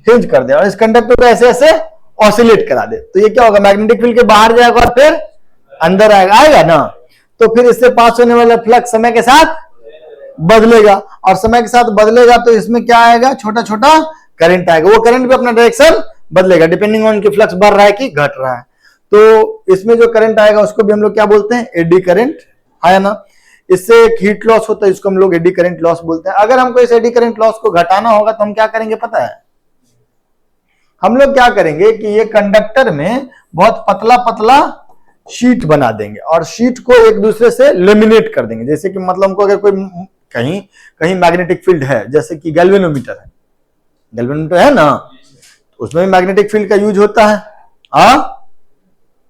हिंज कर दे और इस कंडक्टर को ऐसे ऐसे ऑसिलेट करा दे, तो ये क्या होगा? मैग्नेटिक फील्ड के बाहर जाएगा और फिर अंदर आएगा ना। तो फिर इससे पास होने वाला फ्लक्स समय के साथ बदलेगा और समय के साथ बदलेगा तो इसमें क्या आएगा? छोटा छोटा करंट आएगा। वो करंट भी अपना डायरेक्शन बदलेगा डिपेंडिंग ऑन कि फ्लक्स बढ़ रहा है कि घट रहा है। तो इसमें जो करंट आएगा उसको भी हम लोग क्या बोलते हैं? एडी करंट, है ना? इससे एक हीट लॉस होता है, इसको हम लोग एडी करंट लॉस बोलते हैं। अगर हमको इस एडी करंट लॉस को घटाना होगा तो हम क्या करेंगे पता है? हम लोग क्या करेंगे कि ये कंडक्टर में बहुत पतला पतला शीट बना देंगे और शीट को एक दूसरे से लेमिनेट कर देंगे। जैसे कि मतलब हमको अगर कोई कहीं कहीं मैग्नेटिक फील्ड है, जैसे कि गैल्वेनोमीटर है, गैल्वेनोमीटर है ना, तो उसमें भी मैग्नेटिक फील्ड का यूज होता है,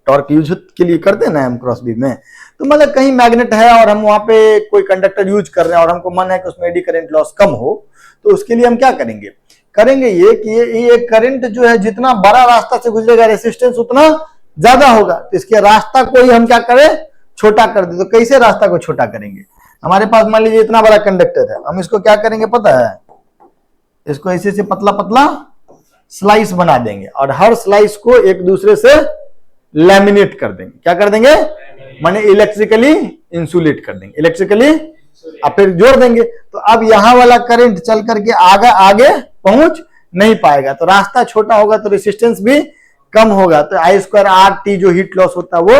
टॉर्क यूज के लिए करते हैं ना हम क्रॉस बीम में। तो मतलब कहीं मैग्नेट है और हम वहां पे कोई कंडक्टर यूज कर रहे हैं और हमको मन है कि उसमें एडी करंट लॉस कम हो, तो उसके लिए हम क्या करेंगे? करेंगे ये कि ये करंट जो है जितना बड़ा रास्ता से गुजरेगा रेसिस्टेंस उतना ज्यादा होगा, तो इसके रास्ता को ही हम क्या करें? छोटा कर दे। तो कैसे रास्ता को छोटा करेंगे? हमारे पास मान लीजिए इतना बड़ा कंडक्टर है, हम इसको क्या करेंगे पता है? इसको ऐसे से पतला पतला स्लाइस बना देंगे और हर स्लाइस को एक दूसरे से लैमिनेट कर देंगे। क्या कर देंगे? माने इलेक्ट्रिकली इंसुलेट कर देंगे, इलेक्ट्रिकली अब फिर जोड़ देंगे। तो अब यहां वाला करंट चल करके आगे पहुंच नहीं पाएगा, तो रास्ता छोटा होगा तो रेसिस्टेंस भी कम होगा, तो I²RT जो हीट लॉस होता है वो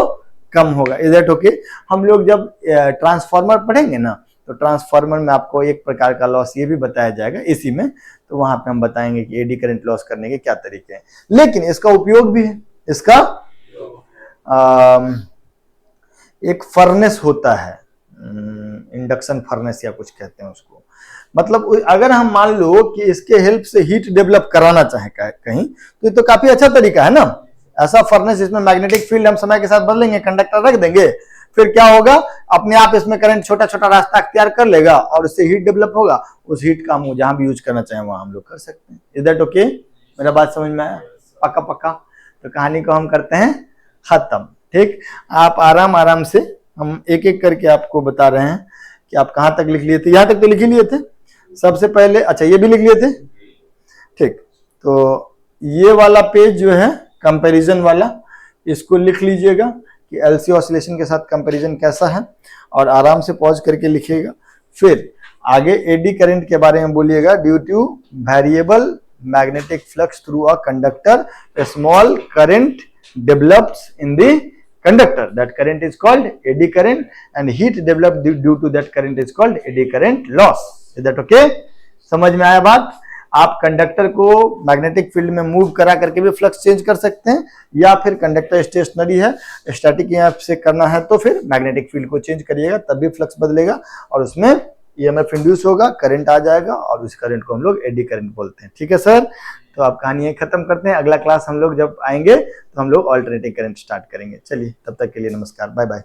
कम होगा। Is that okay? हम लोग जब ट्रांसफार्मर पढ़ेंगे ना तो ट्रांसफार्मर में आपको एक प्रकार का लॉस ये भी बताया जाएगा इसी में, तो वहां पे हम बताएंगे कि एडी करंट लॉस करने के क्या तरीके हैं। लेकिन इसका उपयोग भी है। इसका एक फर्नेस होता है, इंडक्शन फर्नेस या कुछ कहते हैं उसको। मतलब अगर हम मान लो कि इसके हेल्प से हीट डेवलप कराना चाहे कहीं, तो ये तो काफी अच्छा तरीका है ना। ऐसा फर्नेस जिसमें मैग्नेटिक फील्ड हम समय के साथ बदलेंगे, कंडक्टर रख देंगे, फिर क्या होगा? अपने आप इसमें करंट छोटा छोटा रास्ता अख्तियार कर लेगा और उससे हीट डेवलप होगा। उस हीट का हम जहां भी यूज करना चाहें वहां हम लोग कर सकते हैं। Is that okay? मेरा बात समझ में आया? पक्का पक्का? तो कहानी को हम करते हैं खत्म, ठीक। आप आराम आराम से, हम एक एक करके आपको बता रहे हैं कि आप कहां तक लिख लिए थे। यहां तक तो लिख ही लिए थे, सबसे पहले अच्छा ये भी लिख लिए थे, ठीक। तो ये वाला पेज जो है कंपैरिजन वाला, इसको लिख लीजिएगा कि एलसी ऑसिलेशन के साथ कंपैरिजन कैसा है, और आराम से पॉज करके लिखिएगा। फिर आगे एडी करंट के बारे में बोलिएगा। Due two variable magnetic flux through a conductor, a small current develops in the conductor. That current is called eddy current, and heat developed due to that current is called eddy current loss. Is that okay? समझ में आया बात? आप conductor को magnetic field में move करा करके भी फ्लक्स चेंज कर सकते हैं, या फिर कंडक्टर स्टेशनरी है, स्टैटिक ईएमएफ से करना है तो फिर मैग्नेटिक फील्ड को चेंज करिएगा, तब भी फ्लक्स बदलेगा और उसमें ईएमएफ इंड्यूस होगा, करंट आ जाएगा, और उस करंट को हम लोग एडी करंट बोलते हैं। ठीक है सर, तो आप कहानी यही खत्म करते हैं। अगला क्लास हम लोग जब आएंगे तो हम लोग अल्टरनेटिंग करंट स्टार्ट करेंगे। चलिए, तब तक के लिए नमस्कार, बाय बाय।